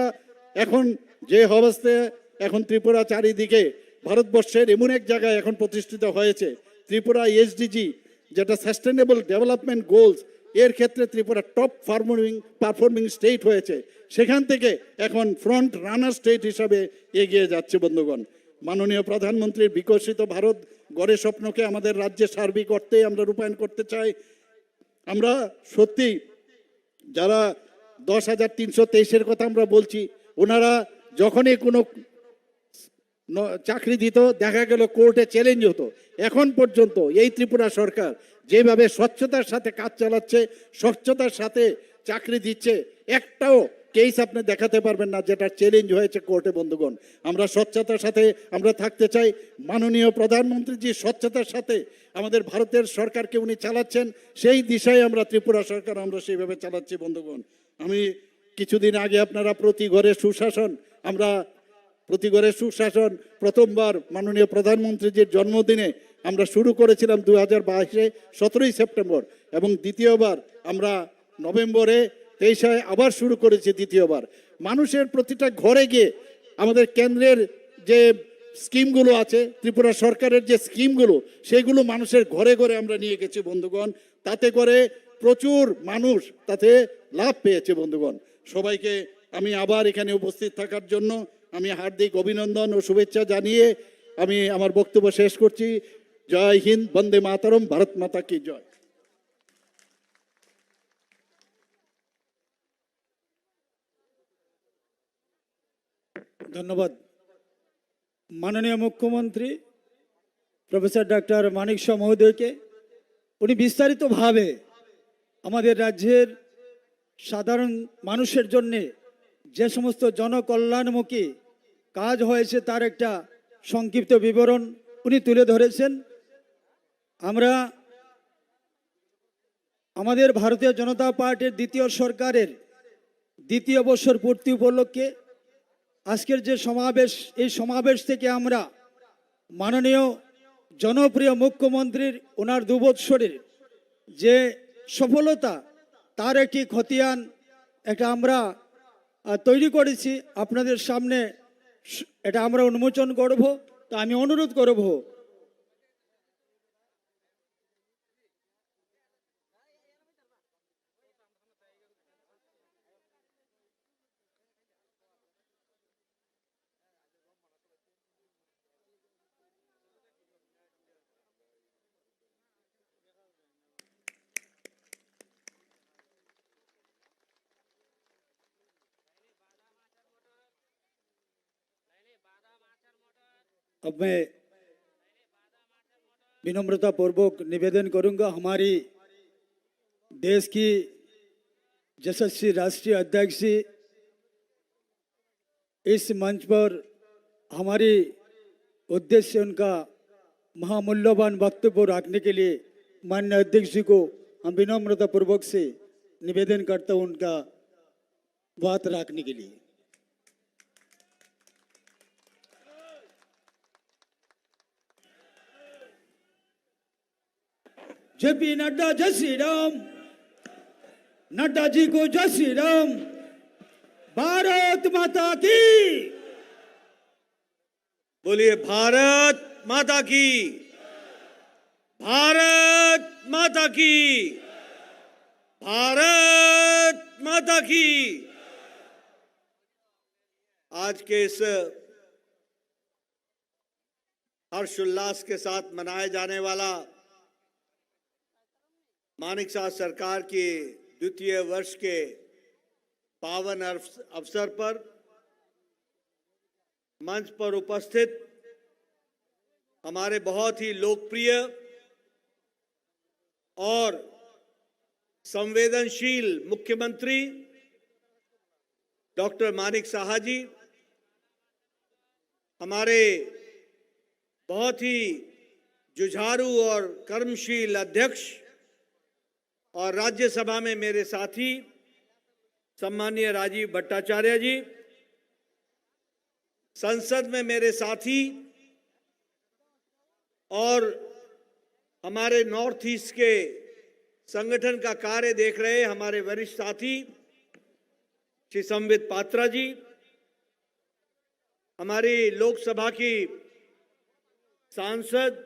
এখন যে অবস্থায়, এখন ত্রিপুরা চারিদিকে ভারতবর্ষের এমন এক জায়গায় এখন প্রতিষ্ঠিত হয়েছে। ত্রিপুরা এসডিজি যেটা সাস্টেনেবল ডেভেলপমেন্ট গোলস, এর ক্ষেত্রে ত্রিপুরা টপ পারফর্মিং স্টেট হয়েছে। সেখান থেকে এখন ফ্রন্ট রানার স্টেট হিসাবে এগিয়ে যাচ্ছে। বন্ধুগণ, মাননীয় প্রধানমন্ত্রীর বিকশিত ভারত গড়ে স্বপ্নকে আমাদের রাজ্যে সার্বিক অর্থে আমরা রূপায়ণ করতে চাই। আমরা সত্যি যারা 10,323-এর কথা আমরা বলছি, ওনারা যখনই কোনো চাকরি দিত দেখা গেল কোর্টে চ্যালেঞ্জ হতো। এখন পর্যন্ত এই ত্রিপুরা সরকার যেভাবে স্বচ্ছতার সাথে কাজ চালাচ্ছে, স্বচ্ছতার সাথে চাকরি দিচ্ছে, একটাও কেস আপনি দেখাতে পারবেন না যেটা চ্যালেঞ্জ হয়েছে কোর্টে। বন্ধুগণ, আমরা স্বচ্ছতার সাথে আমরা থাকতে চাই। মাননীয় প্রধানমন্ত্রী যে স্বচ্ছতার সাথে আমাদের ভারতের সরকারকে উনি চালাচ্ছেন, সেই দিশায় আমরা ত্রিপুরা সরকার আমরা সেইভাবে চালাচ্ছি। বন্ধুগণ, আমি কিছুদিন আগে আপনারা প্রতি ঘরে সুশাসন প্রথমবার মাননীয় প্রধানমন্ত্রীজির জন্মদিনে আমরা শুরু করেছিলাম 2022-এ 17ই সেপ্টেম্বর, এবং দ্বিতীয়বার আমরা নভেম্বরে 23-এ আবার শুরু করেছি দ্বিতীয়বার। মানুষের প্রতিটা ঘরে গিয়ে আমাদের কেন্দ্রের যে স্কিমগুলো আছে, ত্রিপুরা সরকারের যে স্কিমগুলো, সেগুলো মানুষের ঘরে ঘরে আমরা নিয়ে গেছি। বন্ধুগণ, তাতে করে প্রচুর মানুষ তাতে লাভ পেয়েছে। বন্ধুগণ, সবাইকে আমি আবার এখানে উপস্থিত থাকার জন্য আমি হার্দিক অভিনন্দন ও শুভেচ্ছা জানিয়ে আমি আমার বক্তব্য শেষ করছি। জয় হিন্দ, বন্দে মাতরম, ভারত মাতা কি জয়। ধন্যবাদ মাননীয় মুখ্যমন্ত্রী প্রফেসর ডক্টর মানিক শাহ মহোদয়কে। উনি বিস্তারিতভাবে আমাদের রাজ্যের সাধারণ মানুষের জন্যে যে সমস্ত জনকল্যাণমুখী কাজ হয়েছে তার একটা সংক্ষিপ্ত বিবরণ উনি তুলে ধরেছেন। আমরা আমাদের ভারতীয় জনতা পার্টির দ্বিতীয় সরকারের দ্বিতীয় বর্ষর পূর্তি উপলক্ষে আজকের যে সমাবেশ, এই সমাবেশ থেকে আমরা মাননীয় জনপ্রিয় মুখ্যমন্ত্রীর ওনার 2 বৎসরের যে সফলতা তার একটি খতিয়ান একটা আমরা তৈরি করেছি আপনাদের সামনে, এটা আমরা উন্মোচন করব। তো আমি অনুরোধ করব अब मैं विनम्रता पूर्वक निवेदन करूंगा हमारी देश की यशस्वी राष्ट्रीय अध्यक्ष इस मंच पर हमारी उद्देश्य उनका महामूल्यवान वक्तव्य रखने के लिए माननीय अध्यक्ष जी को हम विनम्रता पूर्वक से निवेदन करता हूं उनका बात रखने के लिए। जेपी नड्डा जय श्री राम, नड्डा जी को जय श्री राम। भारत माता की बोलिए भारत माता की, भारत माता की, भारत माता की। आज के इस हर्षोल्लास के साथ मनाए जाने वाला मानिक शाह सरकार के द्वितीय वर्ष के पावन अवसर पर मंच पर उपस्थित हमारे बहुत ही लोकप्रिय और संवेदनशील मुख्यमंत्री डॉक्टर मानिक शाह जी, हमारे बहुत ही जुझारू और कर्मशील अध्यक्ष और राज्यसभा में मेरे साथी सम्माननीय राजीव भट्टाचार्य जी, संसद में मेरे साथी और हमारे नॉर्थ ईस्ट के संगठन का कार्य देख रहे हमारे वरिष्ठ साथी श्री संबित पात्रा जी, हमारी लोकसभा की सांसद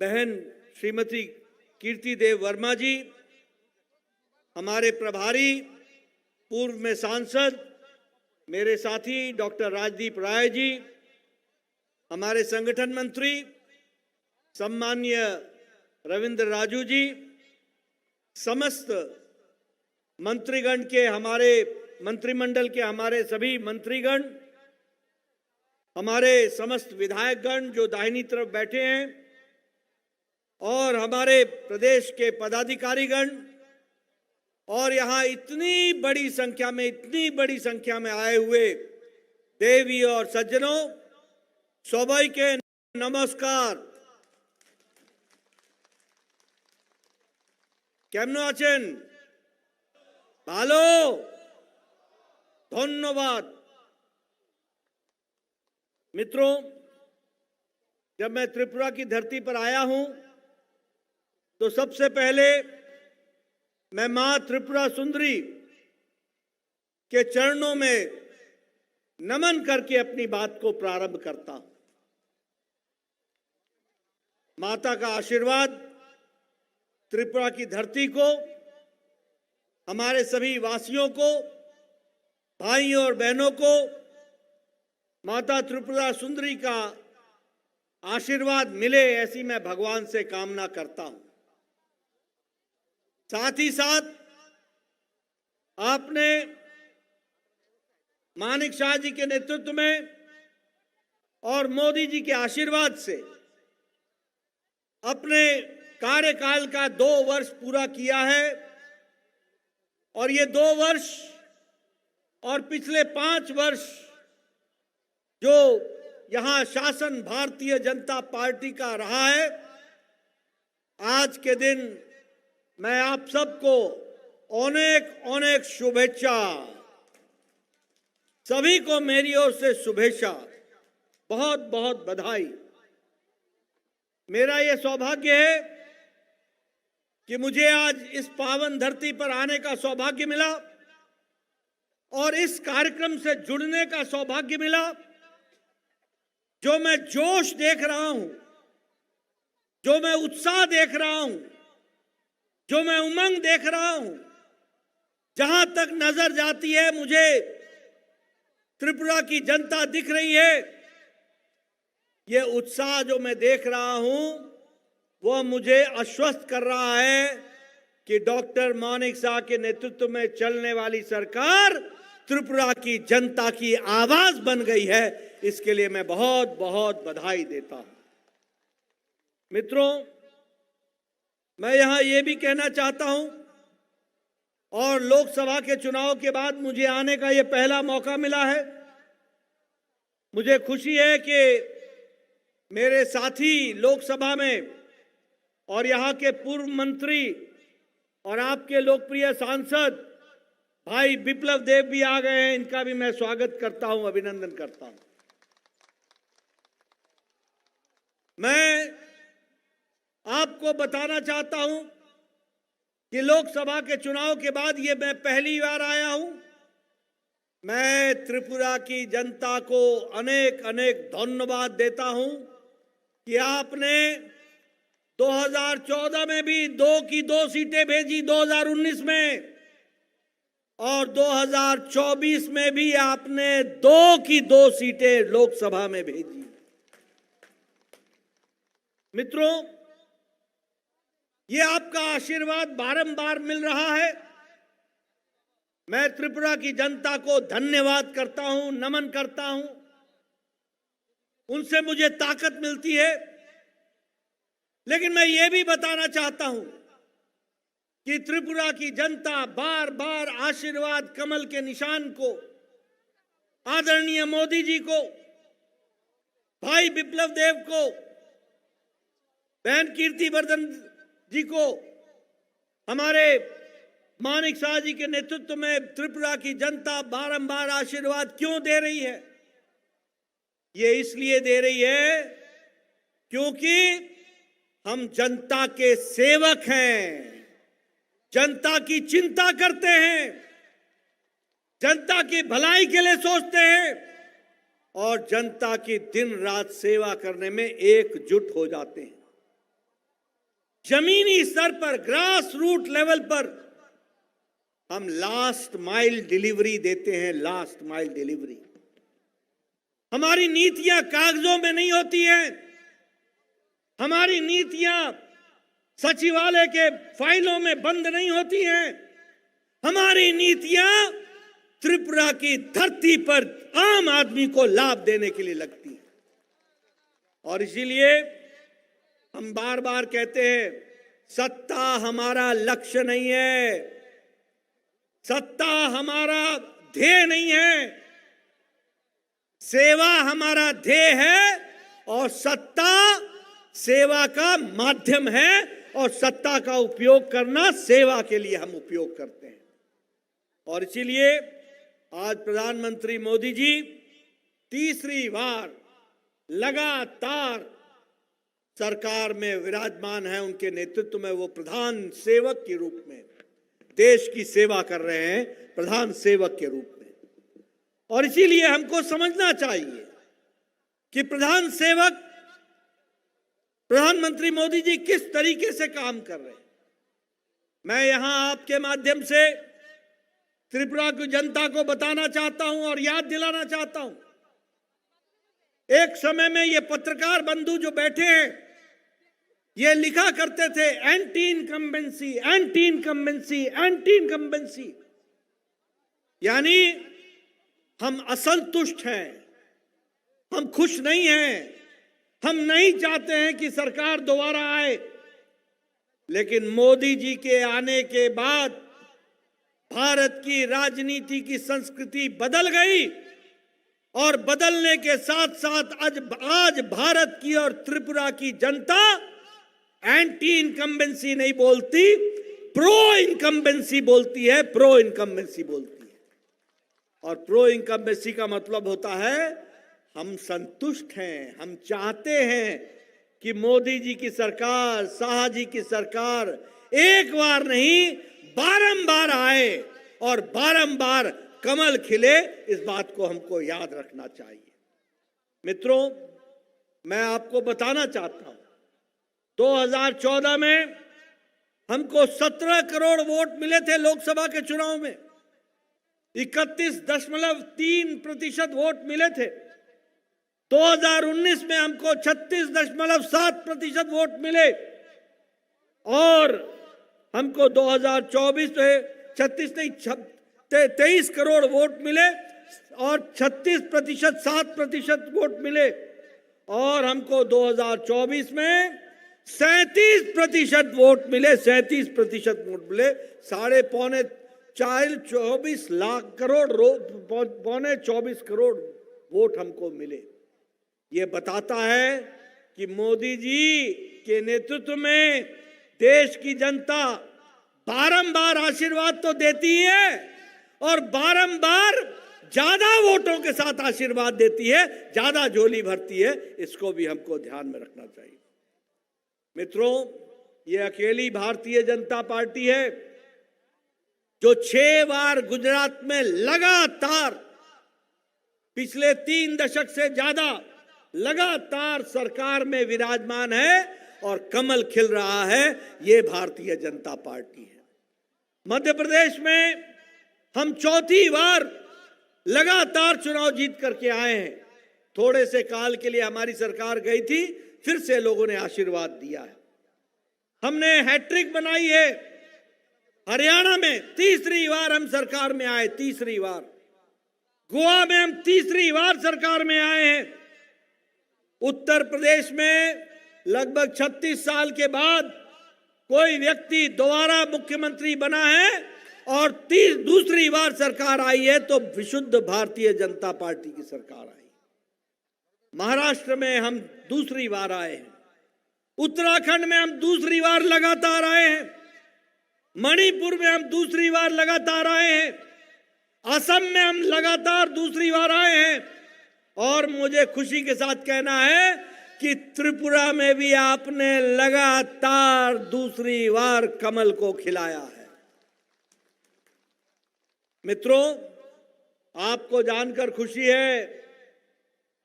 बहन श्रीमती कीर्ति देव वर्मा जी, हमारे प्रभारी पूर्व में सांसद मेरे साथी डॉक्टर राजदीप राय जी, हमारे संगठन मंत्री सम्माननीय रविंद्र राजू जी, समस्त मंत्रीगण के हमारे मंत्रिमंडल के हमारे सभी मंत्रीगण, हमारे समस्त विधायकगण जो दाहिनी तरफ बैठे हैं और हमारे प्रदेश के पदाधिकारीगण और यहाँ इतनी बड़ी संख्या में आए हुए देवी और सज्जनों, सबाइके नमस्कार। केमन आছেন? ভালো, धन्यवाद। मित्रों, जब मैं त्रिपुरा की धरती पर आया हूं तो सबसे पहले मैं मां त्रिपुरा सुंदरी के चरणों में नमन करके अपनी बात को प्रारंभ करता हूं। माता का आशीर्वाद त्रिपुरा की धरती को, हमारे सभी वासियों को भाइयों और बहनों को माता त्रिपुरा सुंदरी का आशीर्वाद मिले, ऐसी मैं भगवान से कामना करता हूं। साथ ही साथ आपने मानिक शाह जी के नेतृत्व में और मोदी जी के आशीर्वाद से अपने कार्यकाल का 2 वर्ष पूरा किया है और ये 2 वर्ष और पिछले 5 वर्ष जो यहां शासन भारतीय जनता पार्टी का रहा है, आज के दिन मैं आप सबको अनेक अनेक शुभेच्छा, सभी को मेरी ओर से शुभेच्छा, बहुत बहुत बधाई। मेरा यह सौभाग्य है कि मुझे आज इस पावन धरती पर आने का सौभाग्य मिला और इस कार्यक्रम से जुड़ने का सौभाग्य मिला। जो मैं जोश देख रहा हूं, जो मैं उत्साह देख रहा हूं, जो मैं उमंग देख रहा हूं, जहां तक नजर जाती है मुझे त्रिपुरा की जनता दिख रही है। ये उत्साह जो मैं देख रहा हूं वो मुझे आश्वस्त कर रहा है कि डॉक्टर मानिक शाह के नेतृत्व में चलने वाली सरकार त्रिपुरा की जनता की आवाज बन गई है। इसके लिए मैं बहुत बहुत बधाई देता हूं। मित्रों, मैं यहां यह भी कहना चाहता हूं, और लोकसभा के चुनाव के बाद मुझे आने का यह पहला मौका मिला है। मुझे खुशी है कि मेरे साथी लोकसभा में और यहां के पूर्व मंत्री और आपके लोकप्रिय सांसद भाई बिप्लब देव भी आ गए हैं। इनका भी मैं स्वागत करता हूं, अभिनंदन करता हूं। मैं आपको बताना चाहता हूं कि लोकसभा के चुनाव के बाद ये मैं पहली बार आया हूं। मैं त्रिपुरा की जनता को अनेक अनेक धन्यवाद देता हूं कि आपने 2014 में भी 2 की 2 सीटें भेजी, 2019 में, और 2024 में भी आपने 2 की 2 सीटें लोकसभा में भेजी। मित्रों, ये आपका आशीर्वाद बारंबार मिल रहा है। मैं त्रिपुरा की जनता को धन्यवाद करता हूं, नमन करता हूं। उनसे मुझे ताकत मिलती है। लेकिन मैं ये भी बताना चाहता हूं कि त्रिपुरा की जनता बार बार आशीर्वाद कमल के निशान को, आदरणीय मोदी जी को, भाई बिप्लब देव को, बहन कीर्तिवर्धन जी को, हमारे मानिक शाह जी के नेतृत्व में त्रिपुरा की जनता बारंबार आशीर्वाद क्यों दे रही है? ये इसलिए दे रही है क्योंकि हम जनता के सेवक हैं, जनता की चिंता करते हैं, जनता की भलाई के लिए सोचते हैं और जनता की दिन रात सेवा करने में एकजुट हो जाते हैं। जमीनी स्तर पर, ग्रास रूट लेवल पर हम लास्ट माइल डिलीवरी देते हैं, लास्ट माइल डिलीवरी। हमारी नीतियां कागजों में नहीं होती हैं, हमारी नीतियां सचिवालय के फाइलों में बंद नहीं होती हैं। हमारी नीतियां त्रिपुरा की धरती पर आम आदमी को लाभ देने के लिए लगती हैं। और इसीलिए हम बार बार कहते हैं, सत्ता हमारा लक्ष्य नहीं है, सत्ता हमारा ध्येय नहीं है, सेवा हमारा ध्येय है और सत्ता सेवा का माध्यम है और सत्ता का उपयोग करना सेवा के लिए हम उपयोग करते हैं। और इसीलिए आज प्रधानमंत्री मोदी जी तीसरी बार लगातार सरकार में विराजमान है। उनके नेतृत्व में वो प्रधान सेवक के रूप में देश की सेवा कर रहे हैं, प्रधान सेवक के रूप में। और इसीलिए हमको समझना चाहिए कि प्रधान सेवक प्रधानमंत्री मोदी जी किस तरीके से काम कर रहे हैं। मैं यहां आपके माध्यम से त्रिपुरा की जनता को बताना चाहता हूं और याद दिलाना चाहता हूं, एक समय में ये पत्रकार बंधु जो बैठे हैं, ये लिखा करते थे anti incumbency, anti incumbency, anti incumbency, यानी हम असंतुष्ट हैं, हम खुश नहीं हैं, हम नहीं चाहते हैं कि सरकार दोबारा आए। लेकिन मोदी जी के आने के बाद भारत की राजनीति की संस्कृति बदल गई और बदलने के साथ साथ आज भारत की और त्रिपुरा की जनता एंटी इनकम्बेंसी नहीं बोलती, प्रो इनकम्बेंसी बोलती है, प्रो इनकम्बेंसी बोलती है। और प्रो इनकम्बेंसी का मतलब होता है हम संतुष्ट हैं, हम चाहते हैं कि मोदी जी की सरकार, शाह जी की सरकार एक बार नहीं बारंबार आए और बारंबार कमल खिले। इस बात को हमको याद रखना चाहिए। मित्रों, मैं आपको बताना चाहता हूं, 2014 में हमको 17 करोड़ वोट मिले थे लोकसभा के चुनाव में, 31.3% वोट मिले थे। 2019 में हमको 36.7% वोट मिले और हमको 2024 में 23 करोड़ वोट मिले और 36%, 7% वोट मिले। और हमको 2024 में 37% वोट मिले, 37% वोट मिले। 24 लाख करोड़, 24 करोड़ वोट हमको मिले। ये बताता है कि मोदी जी के नेतृत्व में देश की जनता बारंबार आशीर्वाद तो देती है और बारंबार ज्यादा वोटों के साथ आशीर्वाद देती है, ज्यादा झोली भरती है। इसको भी हमको ध्यान में रखना चाहिए। मित्रों, ये अकेली भारतीय जनता पार्टी है जो 6 बार गुजरात में लगातार पिछले 3 दशक से ज्यादा लगातार सरकार में विराजमान है और कमल खिल रहा है। ये भारतीय जनता पार्टी है। मध्य प्रदेश में हम 4थी बार लगातार चुनाव जीत करके आए हैं। थोड़े से काल के लिए हमारी सरकार गई थी, फिर से लोगों ने आशीर्वाद दिया है। हमने हैट्रिक बनाई है। हरियाणा में 3री बार हम सरकार में आए, 3री बार। गोवा में हम 3री बार सरकार में आए हैं। उत्तर प्रदेश में लगभग 36 साल के बाद कोई व्यक्ति दोबारा मुख्यमंत्री बना है और 2री बार सरकार आई है तो विशुद्ध भारतीय जनता पार्टी की सरकार आई। महाराष्ट्र में हम 2री बार आए हैं। उत्तराखंड में हम 2री बार लगातार आए हैं। मणिपुर में हम 2री बार लगातार आए हैं। असम में हम लगातार 2री बार आए हैं। और मुझे खुशी के साथ कहना है कि त्रिपुरा में भी आपने लगातार 2री बार कमल को खिलाया है। मित्रों, आपको जानकर खुशी है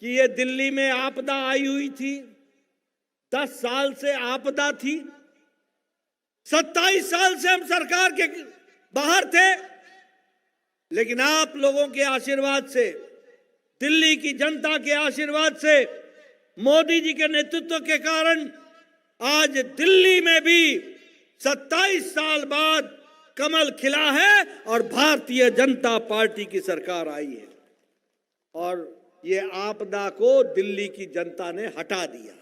कि ये दिल्ली में आपदा आई हुई थी। 10 साल से आपदा थी। 27 साल से हम सरकार के बाहर थे, लेकिन आप लोगों के आशीर्वाद से, दिल्ली की जनता के आशीर्वाद से, मोदी जी के नेतृत्व के कारण आज दिल्ली में भी 27 साल बाद कमल खिला है और भारतीय जनता पार्टी की सरकार आई है। और ये आपदा को दिल्ली की जनता ने हटा दिया।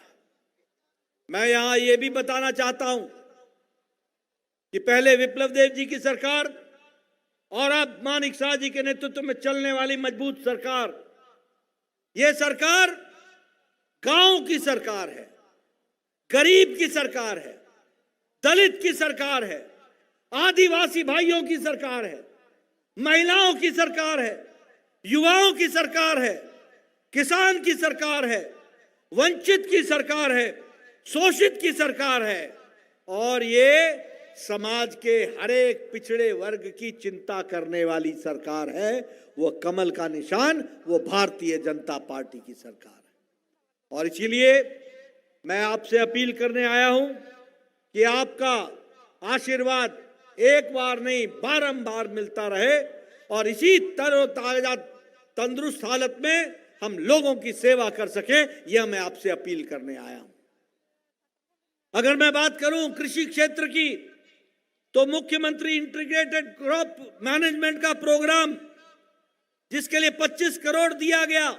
मैं यहां ये भी बताना चाहता हूं कि पहले विप्लव देव जी की सरकार और अब मानिक शाह जी के नेतृत्व में चलने वाली मजबूत सरकार, यह सरकार गांव की सरकार है, गरीब की सरकार है, दलित की सरकार है, आदिवासी भाइयों की सरकार है, महिलाओं की सरकार है, युवाओं की सरकार है, किसान की सरकार है, वंचित की सरकार है, शोषित की सरकार है। और ये समाज के हर एक पिछड़े वर्ग की चिंता करने वाली सरकार है। वो कमल का निशान, वो भारतीय जनता पार्टी की सरकार है। और इसीलिए मैं आपसे अपील करने आया हूं कि आपका आशीर्वाद एक बार नहीं बारंबार मिलता रहे और इसी तरोताजा तंदुरुस्त हालत में हम लोगों की सेवा कर सके, यह मैं आपसे अपील करने आया हूं। अगर मैं बात करूं कृषि क्षेत्र की, तो मुख्यमंत्री इंटीग्रेटेड क्रॉप मैनेजमेंट का प्रोग्राम, जिसके लिए 25 करोड़ दिया गया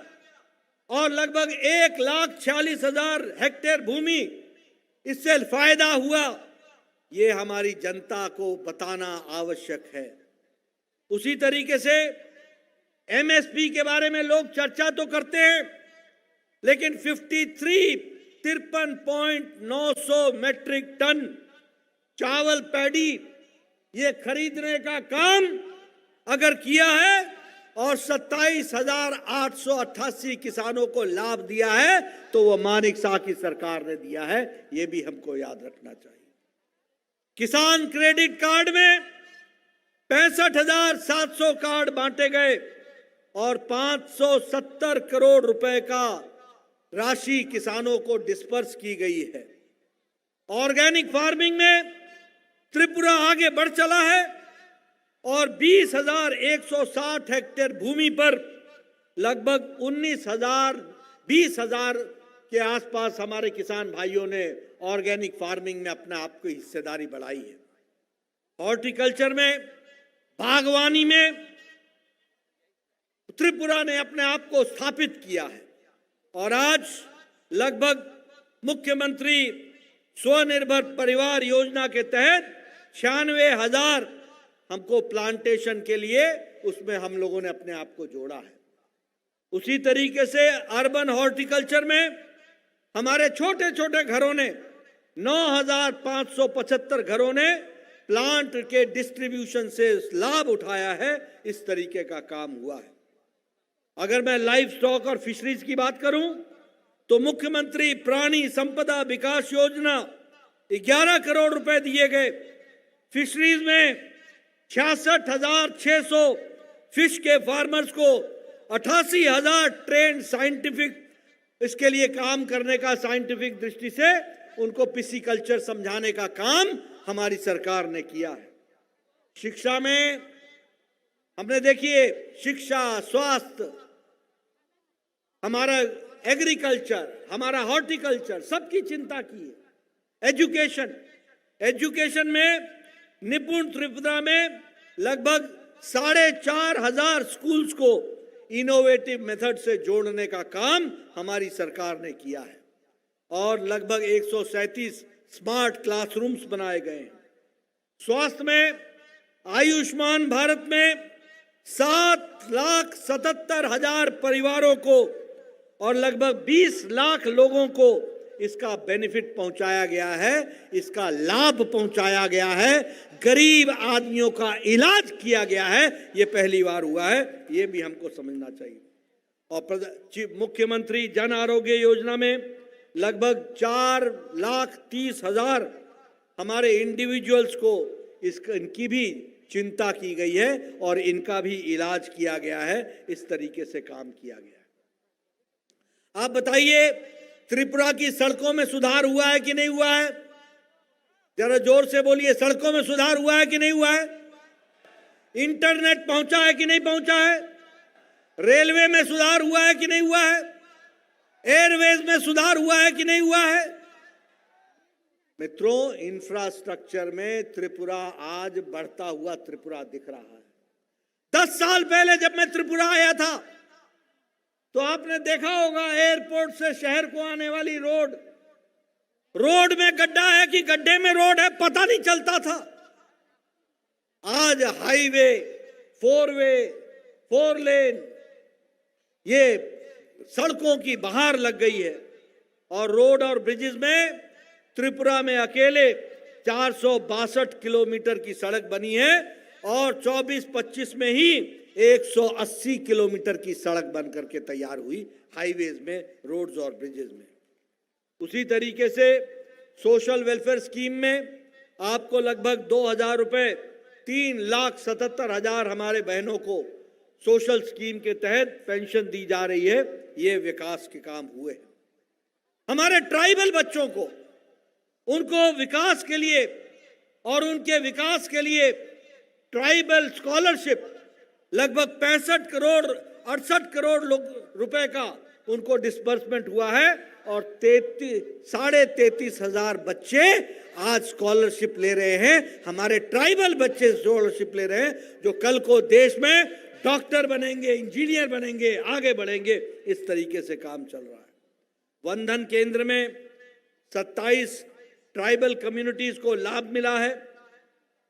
और लगभग 1,46,000 हेक्टेयर भूमि इससे फायदा हुआ, ये हमारी जनता को बताना आवश्यक है। उसी तरीके से एमएसपी के बारे में लोग चर्चा तो करते हैं, लेकिन 53.900 मैट्रिक टन चावल पैडी ये खरीदने का काम अगर किया है और 27,888 किसानों को लाभ दिया है, तो वो मानिक शाह की सरकार ने दिया है, ये भी हमको याद रखना चाहिए। किसान क्रेडिट कार्ड में 65,700 कार्ड बांटे गए और 570 करोड़ रुपए का राशि किसानों को डिस्पर्स की गई है। ऑर्गेनिक फार्मिंग में त्रिपुरा आगे बढ़ चला है और 20,160 हेक्टेयर भूमि पर लगभग 20,000 के आसपास हमारे किसान भाइयों ने ऑर्गेनिक फार्मिंग में अपने आप की हिस्सेदारी बढ़ाई है। हॉर्टिकल्चर में, बागवानी में त्रिपुरा ने अपने आप को स्थापित किया है और आज लगभग मुख्यमंत्री स्वनिर्भर परिवार योजना के तहत 96,000 हमको प्लांटेशन के लिए उसमें हम लोगों ने अपने आप को जोड़ा है। उसी तरीके से अर्बन हॉर्टिकल्चर में हमारे छोटे छोटे घरों ने 9,575 घरों ने प्लांट के डिस्ट्रीब्यूशन से लाभ उठाया है। इस तरीके का काम हुआ है। अगर मैं लाइव स्टॉक और फिशरीज की बात करूं, तो मुख्यमंत्री प्राणी संपदा विकास योजना 11 करोड़ रुपए दिए गए। फिशरीज में 66,600 फिश के फार्मर्स को 88,000 ट्रेंड साइंटिफिक इसके लिए काम करने का, साइंटिफिक दृष्टि से उनको पिसीकल्चर समझाने का काम हमारी सरकार ने किया है। शिक्षा में हमने देखिए शिक्षा, स्वास्थ्य, हमारा एग्रीकल्चर, हमारा हॉर्टिकल्चर, सबकी चिंता की है। एजुकेशन में निपुण त्रिपुरा में लगभग 4,500 स्कूल्स को इनोवेटिव मेथड से जोड़ने का काम हमारी सरकार ने किया है और लगभग 137 स्मार्ट क्लासरूम्स बनाए गए हैं। स्वास्थ्य में आयुष्मान भारत में 7,77,000 परिवारों को और लगभग 20 लाख लोगों को इसका बेनिफिट पहुंचाया गया है, इसका लाभ पहुंचाया गया है, गरीब आदमियों का इलाज किया गया है। ये पहली बार हुआ है, ये भी हमको समझना चाहिए। और मुख्यमंत्री जन आरोग्य योजना में लगभग 4,30,000 हमारे इंडिविजुअल्स को इनकी भी चिंता की गई है और इनका भी इलाज किया गया है। इस तरीके से काम किया गया है। आप बताइए, त्रिपुरा की सड़कों में सुधार हुआ है कि नहीं हुआ है? जरा जोर से बोलिए, सड़कों में सुधार हुआ है कि नहीं हुआ है? इंटरनेट पहुंचा है कि नहीं पहुंचा है? रेलवे में सुधार हुआ है कि नहीं हुआ है? एयरवेज में सुधार हुआ है कि नहीं हुआ है? मित्रों, इंफ्रास्ट्रक्चर में त्रिपुरा आज बढ़ता हुआ त्रिपुरा दिख रहा है। 10 साल पहले जब मैं त्रिपुरा आया था, तो आपने देखा होगा एयरपोर्ट से शहर को आने वाली रोड में गड्ढा है कि गड्ढे में रोड है, पता नहीं चलता था। आज हाईवे, 4 लेन, ये सड़कों की बहार लग गई है और रोड और ब्रिजेस में त्रिपुरा में अकेले 462 किलोमीटर की सड़क बनी है और 24-25 में ही 180 किलोमीटर की सड़क बन करके तैयार हुई हाईवेज में, रोड्स और ब्रिजेस में। उसी तरीके से सोशल वेलफेयर स्कीम में आपको लगभग 2,000 रुपए, 3,77,000 हमारे बहनों को सोशल स्कीम के तहत पेंशन दी जा रही है। ये विकास के काम हुए। हमारे ट्राइबल बच्चों को, उनको विकास के लिए और उनके विकास के लिए ट्राइबल स्कॉलरशिप लगभग 65 करोड़ 68 करोड़ रुपए का उनको डिस्बर्समेंट हुआ है और 33,500 बच्चे आज स्कॉलरशिप ले रहे हैं। हमारे ट्राइबल बच्चे स्कॉलरशिप ले रहे हैं, जो कल को देश में डॉक्टर बनेंगे, इंजीनियर बनेंगे, आगे बढ़ेंगे। इस तरीके से काम चल रहा है। वंदन केंद्र में 27 ट्राइबल कम्युनिटीज को लाभ मिला है।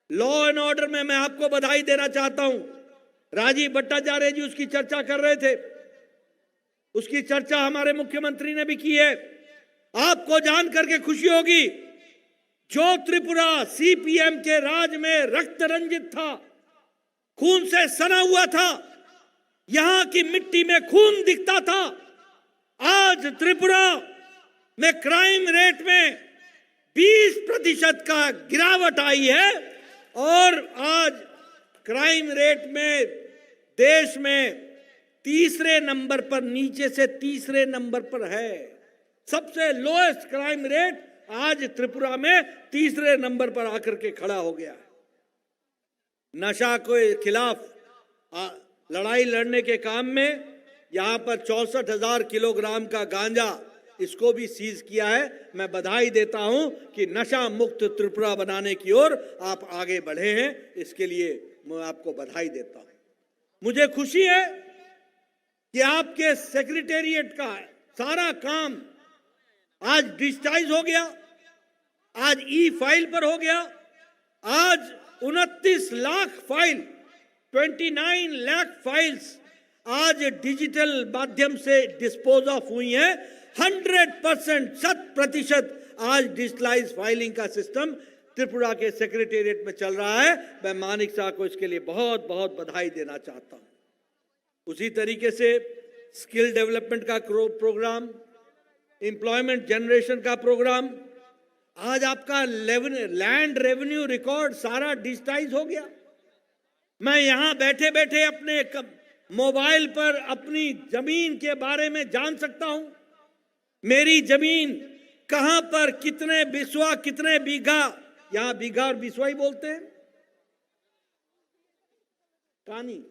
लॉ एंड ऑर्डर में मैं आपको बधाई देना चाहता हूं। राजीव भट्टाचार्य जी उसकी चर्चा कर रहे थे, उसकी चर्चा हमारे मुख्यमंत्री ने भी की है। आपको जान करके खुशी होगी, जो त्रिपुरा सीपीएम के राज में रक्त रंजित था, खून से सना हुआ था, यहां की मिट्टी में खून दिखता था, आज त्रिपुरा में क्राइम रेट में 20% का गिरावट आई है और आज क्राइम रेट में देश में तीसरे नंबर पर, नीचे से तीसरे नंबर पर है। सबसे लोएस्ट क्राइम रेट आज त्रिपुरा में तीसरे नंबर पर आकर के खड़ा हो गया है। नशा के खिलाफ लड़ाई लड़ने के काम में यहां पर 64,000 किलोग्राम का गांजा, इसको भी सीज किया है। मैं बधाई देता हूं कि नशा मुक्त त्रिपुरा बनाने की ओर आप आगे बढ़े हैं, इसके लिए मैं आपको बधाई देता हूं। मुझे खुशी है कि आपके सेक्रेटेरिएट का सारा काम आज डिजिटाइज हो गया, आज ई फाइल पर हो गया। आज 29 लाख फाइल, 29 लाख फाइल्स आज डिजिटल माध्यम से डिस्पोज ऑफ हुई हैं। 100%, 100% आज डिजिटलाइज फाइलिंग का सिस्टम त्रिपुरा के सेक्रेटेरिएट में चल रहा है। मैं मानिक शाह को इसके लिए बहुत बहुत बधाई देना चाहता हूं। उसी तरीके से स्किल डेवलपमेंट का प्रोग्राम, एम्प्लॉयमेंट जनरेशन का प्रोग्राम, आज आपका लैंड रेवेन्यू रिकॉर्ड सारा डिजिटाइज हो गया। मैं यहां बैठे बैठे अपने मोबाइल पर अपनी जमीन के बारे में जान सकता हूं। मेरी जमीन कहां पर, कितने बिस्वा, कितने बीघा, यहां बीघा और बिस्वा ही बोलते हैं, कानी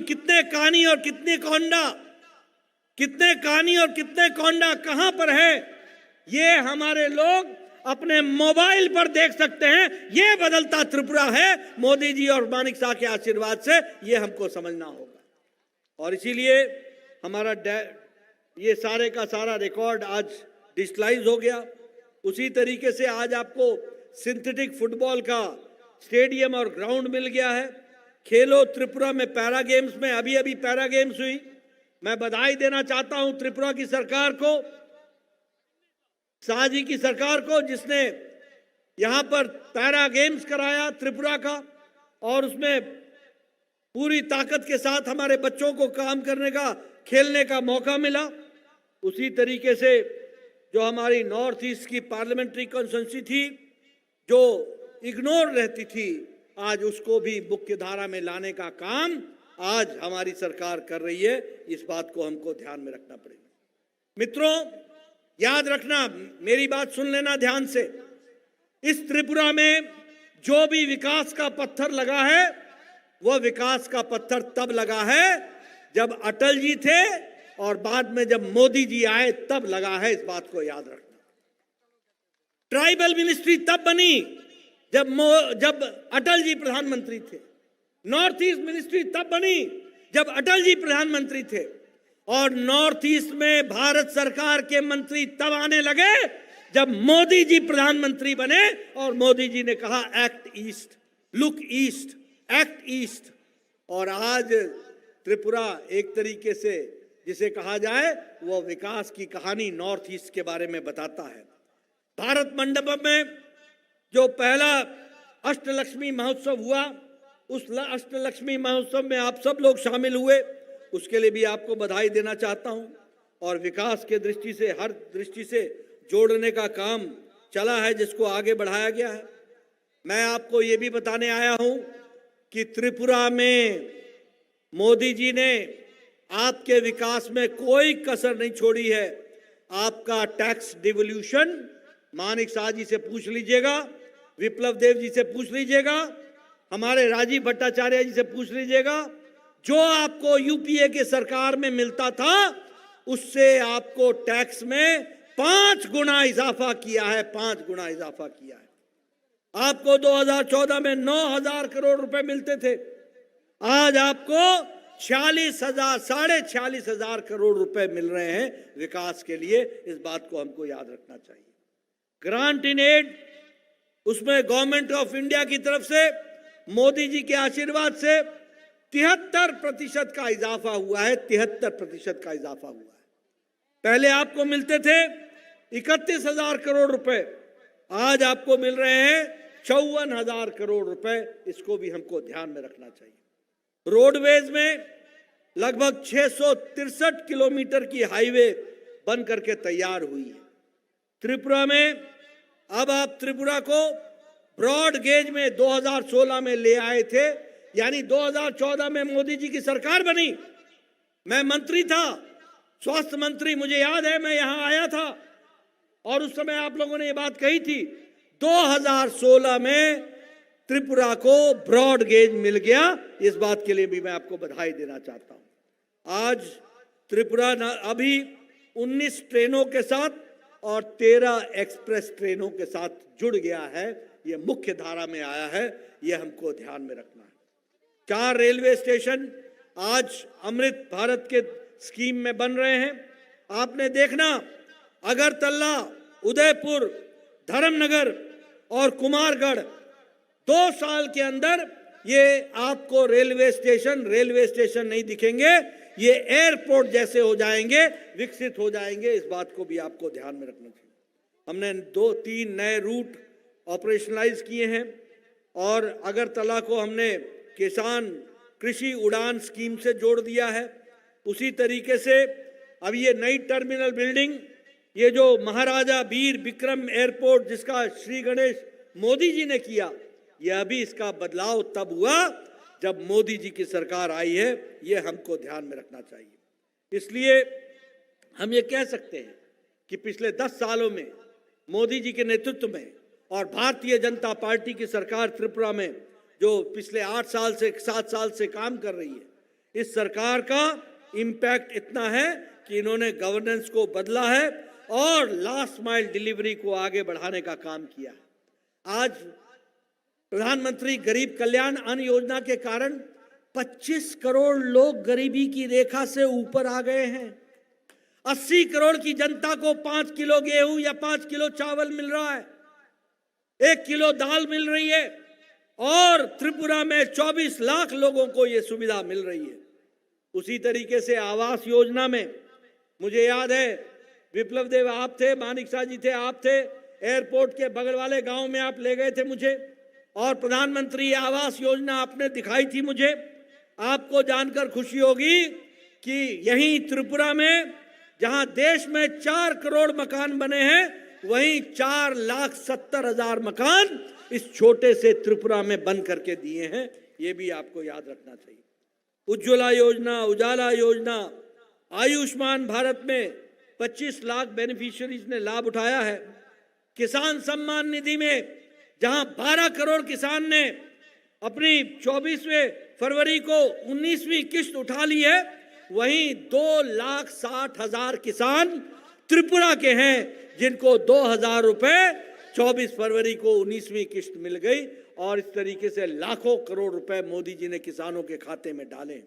कितने कानी और कितने कोंडा, कितने कानी और कितने कोंडा कहां पर है, ये हमारे लोग अपने मोबाइल पर देख सकते हैं। ये बदलता त्रिपुरा है मोदी जी और मानिक शाह के आशीर्वाद से, ये हमको समझना होगा। और इसीलिए हमारा ये सारे का सारा रिकॉर्ड आज डिजिटलाइज हो गया। उसी तरीके से आज आपको सिंथेटिक फुटबॉल का स्टेडियम और ग्राउंड मिल गया है। खेलो त्रिपुरा में पैरा गेम्स में अभी अभी पैरा गेम्स हुई। मैं बधाई देना चाहता हूं त्रिपुरा की सरकार को, शाह जी की सरकार को, जिसने यहां पर पैरा गेम्स कराया त्रिपुरा का, और उसमें पूरी ताकत के साथ हमारे बच्चों को काम करने का, खेलने का मौका मिला। उसी तरीके से जो हमारी नॉर्थ ईस्ट की पार्लियामेंट्री कॉन्स्टिट्यूंसी थी, जो इग्नोर रहती थी, आज उसको भी मुख्य धारा में लाने का काम आज हमारी सरकार कर रही है। इस बात को हमको ध्यान में रखना पड़ेगा। मित्रों, याद रखना, मेरी बात सुन लेना ध्यान से। इस त्रिपुरा में जो भी विकास का पत्थर लगा है, वह विकास का पत्थर तब लगा है जब अटल जी थे और बाद में जब मोदी जी आए तब लगा है। इस बात को याद रखना। ट्राइबल मिनिस्ट्री तब बनी जब अटल जी प्रधानमंत्री थे। नॉर्थ ईस्ट मिनिस्ट्री तब बनी जब अटल जी प्रधानमंत्री थे। और नॉर्थ ईस्ट में भारत सरकार के मंत्री तब आने लगे जब मोदी जी प्रधानमंत्री बने और मोदी जी ने कहा act east, look east, act east. और आज त्रिपुरा एक तरीके से जिसे कहा जाए वो विकास की कहानी नॉर्थ ईस्ट के बारे में बताता है। भारत मंडपम में जो पहला अष्टलक्ष्मी महोत्सव हुआ, उस अष्टलक्ष्मी महोत्सव में आप सब लोग शामिल हुए, उसके लिए भी आपको बधाई देना चाहता हूं। और विकास के दृष्टि से, हर दृष्टि से जोड़ने का काम चला है, जिसको आगे बढ़ाया गया है। मैं आपको ये भी बताने आया हूं कि त्रिपुरा में मोदी जी ने आपके विकास में कोई कसर नहीं छोड़ी है। आपका टैक्स डिवोल्यूशन मानिक शाह जी से पूछ लीजिएगा, विप्लव देव जी से पूछ लीजिएगा, हमारे राजीव भट्टाचार्य जी से पूछ लीजिएगा, जो आपको यूपीए के सरकार में मिलता था उससे आपको टैक्स में 5 गुना इजाफा किया है, 5 गुना इजाफा किया है। आपको 2014 में 9,000 करोड़ रुपए मिलते थे, आज आपको 46,000 46,000 करोड़ रुपए मिल रहे हैं विकास के लिए। इस बात को हमको याद रखना चाहिए। ग्रांट इन एड, उसमें गवर्नमेंट ऑफ इंडिया की तरफ से मोदी जी के आशीर्वाद से 73% का इजाफा हुआ है, 73% का इजाफा हुआ है। पहले आपको मिलते थे 31,000 करोड़ रुपए, आज आपको मिल रहे हैं 54,000 करोड़ रुपए। इसको भी हमको ध्यान में रखना चाहिए। रोडवेज में लगभग 663 किलोमीटर की हाईवे बन करके तैयार हुई है। त्रिपुरा में अब आप त्रिपुरा को ब्रॉड गेज में 2016 में ले आए थे, यानी 2014 में मोदी जी की सरकार बनी। मैं मंत्री था, स्वास्थ्य मंत्री, मुझे याद है मैं यहां आया था और उस समय आप लोगों ने ये बात कही थी। 2016 में त्रिपुरा को ब्रॉड गेज मिल गया। इस बात के लिए भी मैं आपको बधाई देना चाहता हूं। आज त्रिपुरा अभी 19 ट्रेनों के साथ और 13 एक्सप्रेस ट्रेनों के साथ जुड़ गया है, ये मुख्य धारा में आया है, ये हमको ध्यान में रखना है। 4 रेलवे स्टेशन आज अमृत भारत के स्कीम में बन रहे हैं। आपने देखना, अगरतला, उदयपुर, धर्मनगर और कुमारगढ़ 2 साल के अंदर ये आपको रेलवे स्टेशन नहीं दिखेंगे, ये एयरपोर्ट जैसे हो जाएंगे, विकसित हो जाएंगे। इस बात को भी आपको ध्यान में रखना चाहिए। हमने 2-3 नए रूट ऑपरेशनलाइज किए हैं और अगरतला को हमने किसान कृषि उड़ान स्कीम से जोड़ दिया है। उसी तरीके से अब ये नई टर्मिनल बिल्डिंग, ये जो महाराजा वीर विक्रम एयरपोर्ट जिसका श्री गणेश मोदी जी ने किया, यह अभी इसका बदलाव तब हुआ जब मोदी जी की सरकार आई है। यह हमको ध्यान में रखना चाहिए। इसलिए हम ये कह सकते हैं कि पिछले 10 सालों में मोदी जी के नेतृत्व में और भारतीय जनता पार्टी की सरकार त्रिपुरा में जो पिछले 8 साल से 7 साल से काम कर रही है, इस सरकार का इम्पैक्ट इतना है कि इन्होंने गवर्नेंस को बदला है और लास्ट माइल डिलीवरी को आगे बढ़ाने का काम किया है। आज प्रधानमंत्री गरीब कल्याण अन्न योजना के कारण 25 करोड़ लोग गरीबी की रेखा से ऊपर आ गए हैं। 80 करोड़ की जनता को 5 किलो गेहूं या 5 किलो चावल मिल रहा है, 1 किलो दाल मिल रही है और त्रिपुरा में 24 लाख लोगों को यह सुविधा मिल रही है। उसी तरीके से आवास योजना में मुझे याद है विप्लव देव आप थे, मानिक शाह जी थे, आप थे, एयरपोर्ट के बगल वाले गांव में आप ले गए थे मुझे और प्रधानमंत्री आवास योजना आपने दिखाई थी मुझे। आपको जानकर खुशी होगी कि यहीं त्रिपुरा में जहां देश में 4 करोड़ मकान बने हैं, वहीं 4,70,000 मकान इस छोटे से त्रिपुरा में बन करके दिए हैं। ये भी आपको याद रखना चाहिए। उज्ज्वला योजना, उजाला योजना, आयुष्मान भारत में 25 लाख बेनिफिशियरीज ने लाभ उठाया है। किसान सम्मान निधि में जहां 12 करोड़ किसान ने अपनी 24वें फरवरी को 19वीं किस्त उठा ली है, वहीं 2,60,000 किसान त्रिपुरा के हैं जिनको 2,000 रुपए 24 फरवरी को 19वीं किस्त मिल गई और इस तरीके से लाखों करोड़ रुपए मोदी जी ने किसानों के खाते में डाले।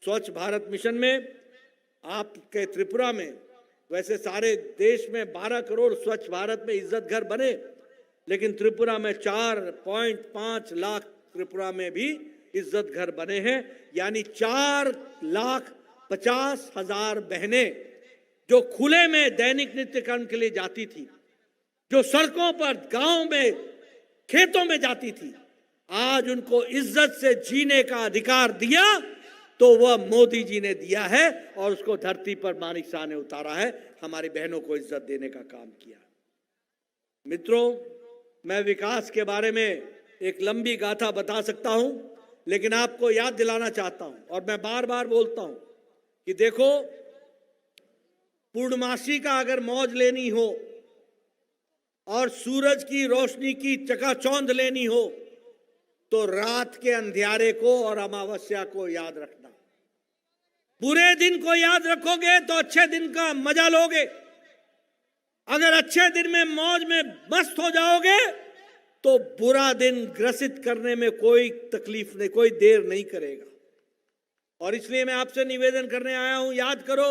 स्वच्छ भारत मिशन में आपके त्रिपुरा में, वैसे सारे देश में 12 करोड़ स्वच्छ भारत में इज्जत घर बने, लेकिन त्रिपुरा में 4.5 लाख त्रिपुरा में भी इज्जत घर बने हैं। यानी 4,50,000 बहनें जो खुले में दैनिक नित्य कर्म के लिए जाती थी, जो सड़कों पर, गांव में, खेतों में जाती थी, आज उनको इज्जत से जीने का अधिकार दिया तो वह मोदी जी ने दिया है और उसको धरती पर मानिक शाह ने उतारा है। हमारी बहनों को इज्जत देने का काम किया। मित्रों, मैं विकास के बारे में एक लंबी गाथा बता सकता हूं, लेकिन आपको याद दिलाना चाहता हूं और मैं बार बार बोलता हूं कि देखो, पूर्णमासी का अगर मौज लेनी हो और सूरज की रोशनी की चकाचौंध लेनी हो तो रात के अंधियारे को और अमावस्या को याद रखना। बुरे दिन को याद रखोगे तो अच्छे दिन का मजा लोगे। अगर अच्छे दिन में मौज में मस्त हो जाओगे तो बुरा दिन ग्रसित करने में कोई तकलीफ नहीं, कोई देर नहीं करेगा। और इसलिए मैं आपसे निवेदन करने आया हूं, याद करो,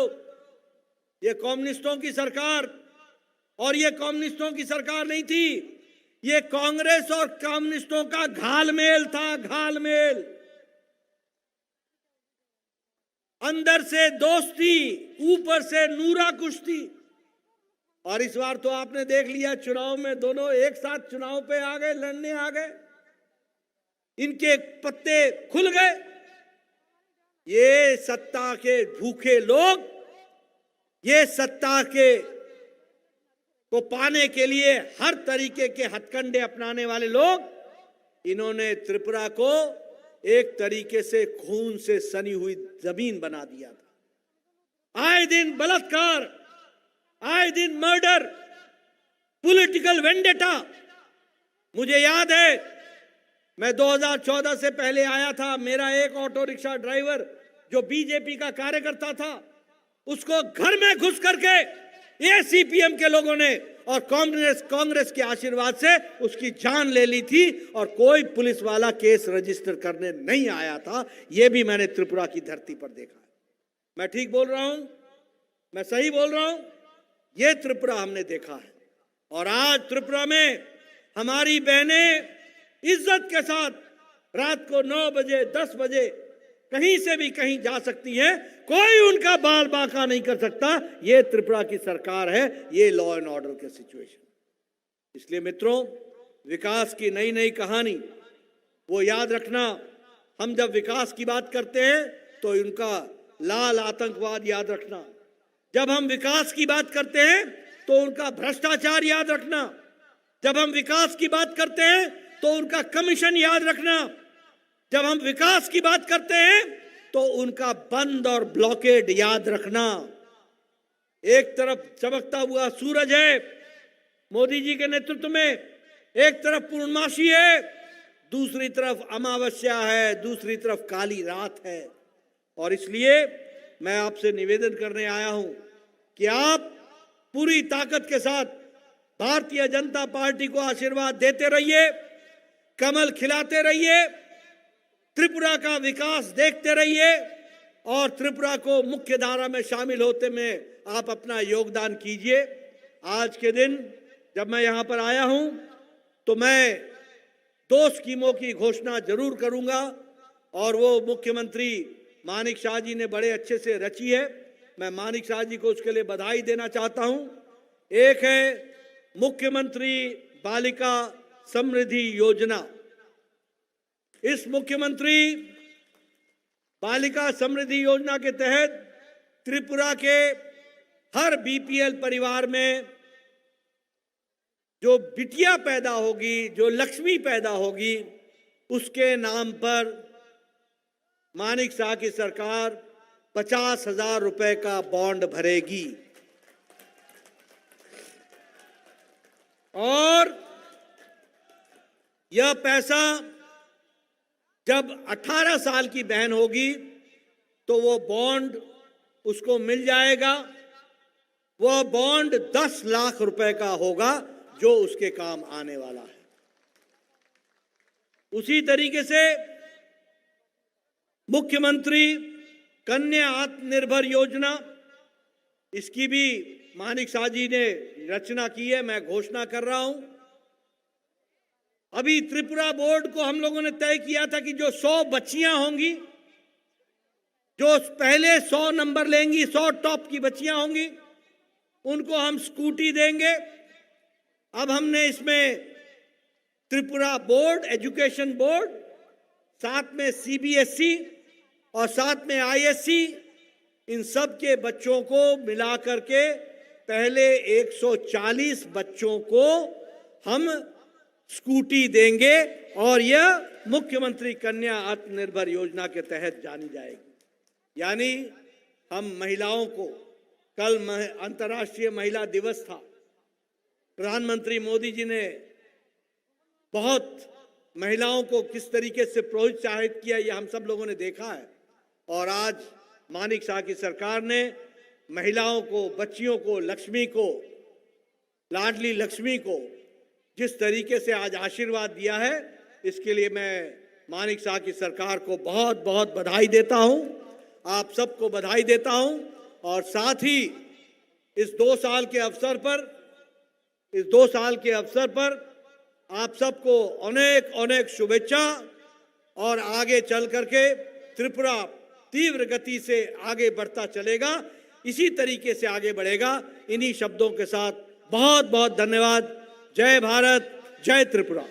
ये कम्युनिस्टों की सरकार, और ये कम्युनिस्टों की सरकार नहीं थी, ये कांग्रेस और कम्युनिस्टों का घालमेल था, घालमेल। अंदर से दोस्ती, ऊपर से नूरा कुश्ती। और इस बार तो आपने देख लिया, चुनाव में दोनों एक साथ चुनाव पे आ गए, लड़ने आ गए, इनके पत्ते खुल गए। ये सत्ता के भूखे लोग, ये सत्ता के को पाने के लिए हर तरीके के हथकंडे अपनाने वाले लोग, इन्होंने त्रिपुरा को एक तरीके से खून से सनी हुई जमीन बना दिया था। आए दिन बलात्कार, आए दिन मर्डर, पॉलिटिकल वेंडेटा। मुझे याद है, मैं 2014 से पहले आया था, मेरा एक ऑटो रिक्शा ड्राइवर जो बीजेपी का कार्यकर्ता था, उसको घर में घुस करके ये सीपीएम के लोगों ने और कांग्रेस के आशीर्वाद से उसकी जान ले ली थी, और कोई पुलिस वाला केस रजिस्टर करने नहीं आया था। यह भी मैंने त्रिपुरा की धरती पर देखा है। मैं ठीक बोल रहा हूं? मैं सही बोल रहा हूं? यह त्रिपुरा हमने देखा है। और आज त्रिपुरा में हमारी बहनें इज्जत के साथ रात को 9 बजे 10 बजे कहीं से भी कहीं जा सकती हैं, कोई उनका बाल बांका नहीं कर सकता। ये त्रिपुरा की सरकार है, ये लॉ एंड ऑर्डर के सिचुएशन। इसलिए मित्रों, विकास की नई नई कहानी वो याद रखना। हम जब विकास की बात करते हैं तो उनका लाल आतंकवाद याद रखना। जब हम विकास की बात करते हैं तो उनका भ्रष्टाचार याद रखना। जब हम विकास की बात करते हैं तो उनका कमीशन याद रखना। जब हम विकास की बात करते हैं तो उनका बंद और ब्लॉकेड याद रखना। एक तरफ चमकता हुआ सूरज है मोदी जी के नेतृत्व में, एक तरफ पूर्णमासी है, दूसरी तरफ अमावस्या है, दूसरी तरफ काली रात है। और इसलिए मैं आपसे निवेदन करने आया हूं कि आप पूरी ताकत के साथ भारतीय जनता पार्टी को आशीर्वाद देते रहिए, कमल खिलाते रहिए, त्रिपुरा का विकास देखते रहिए, और त्रिपुरा को मुख्य धारा में शामिल होते में आप अपना योगदान कीजिए। आज के दिन जब मैं यहां पर आया हूं तो मैं 2 स्कीमों की घोषणा जरूर करूंगा, और वो मुख्यमंत्री मानिक शाह जी ने बड़े अच्छे से रची है। मैं मानिक शाह जी को उसके लिए बधाई देना चाहता हूं। एक है मुख्यमंत्री बालिका समृद्धि योजना। इस मुख्यमंत्री बालिका समृद्धि योजना के तहत त्रिपुरा के हर बीपीएल परिवार में जो बिटिया पैदा होगी, जो लक्ष्मी पैदा होगी, उसके नाम पर मानिक शाह की सरकार 50,000 रुपए का बॉन्ड भरेगी। और यह पैसा जब 18 साल की बहन होगी तो वो बॉन्ड उसको मिल जाएगा। वह बॉन्ड 10 लाख रुपए का होगा जो उसके काम आने वाला है। उसी तरीके से मुख्यमंत्री कन्या आत्मनिर्भर योजना, इसकी भी मानिक शाह जी ने रचना की है, मैं घोषणा कर रहा हूं। अभी त्रिपुरा बोर्ड को हम लोगों ने तय किया था कि जो 100 बच्चियां होंगी, जो पहले 100 नंबर लेंगी, 100 टॉप की बच्चियां होंगी, उनको हम स्कूटी देंगे। अब हमने इसमें त्रिपुरा बोर्ड, एजुकेशन बोर्ड, साथ में सीबीएसई और साथ में आईएससी, इन सब के बच्चों को मिला करके पहले 140 बच्चों को हम स्कूटी देंगे, और यह मुख्यमंत्री कन्या आत्मनिर्भर योजना के तहत जानी जाएगी। यानी हम महिलाओं को, कल अंतर्राष्ट्रीय महिला दिवस था, प्रधानमंत्री मोदी जी ने बहुत महिलाओं को किस तरीके से प्रोत्साहित किया, ये हम सब लोगों ने देखा है। और आज मानिक शाह की सरकार ने महिलाओं को, बच्चियों को, लक्ष्मी को, लाडली लक्ष्मी को जिस तरीके से आज आशीर्वाद दिया है, इसके लिए मैं मानिक शाह की सरकार को बहुत बहुत बधाई देता हूं। आप सबको बधाई देता हूं। और साथ ही इस 2 साल के अवसर पर आप सबको अनेक अनेक शुभेच्छा। और आगे चल करके त्रिपुरा तीव्र गति से आगे बढ़ता चलेगा, इसी तरीके से आगे बढ़ेगा। इन्हीं शब्दों के साथ बहुत बहुत धन्यवाद। जय भारत, जय त्रिपुरा।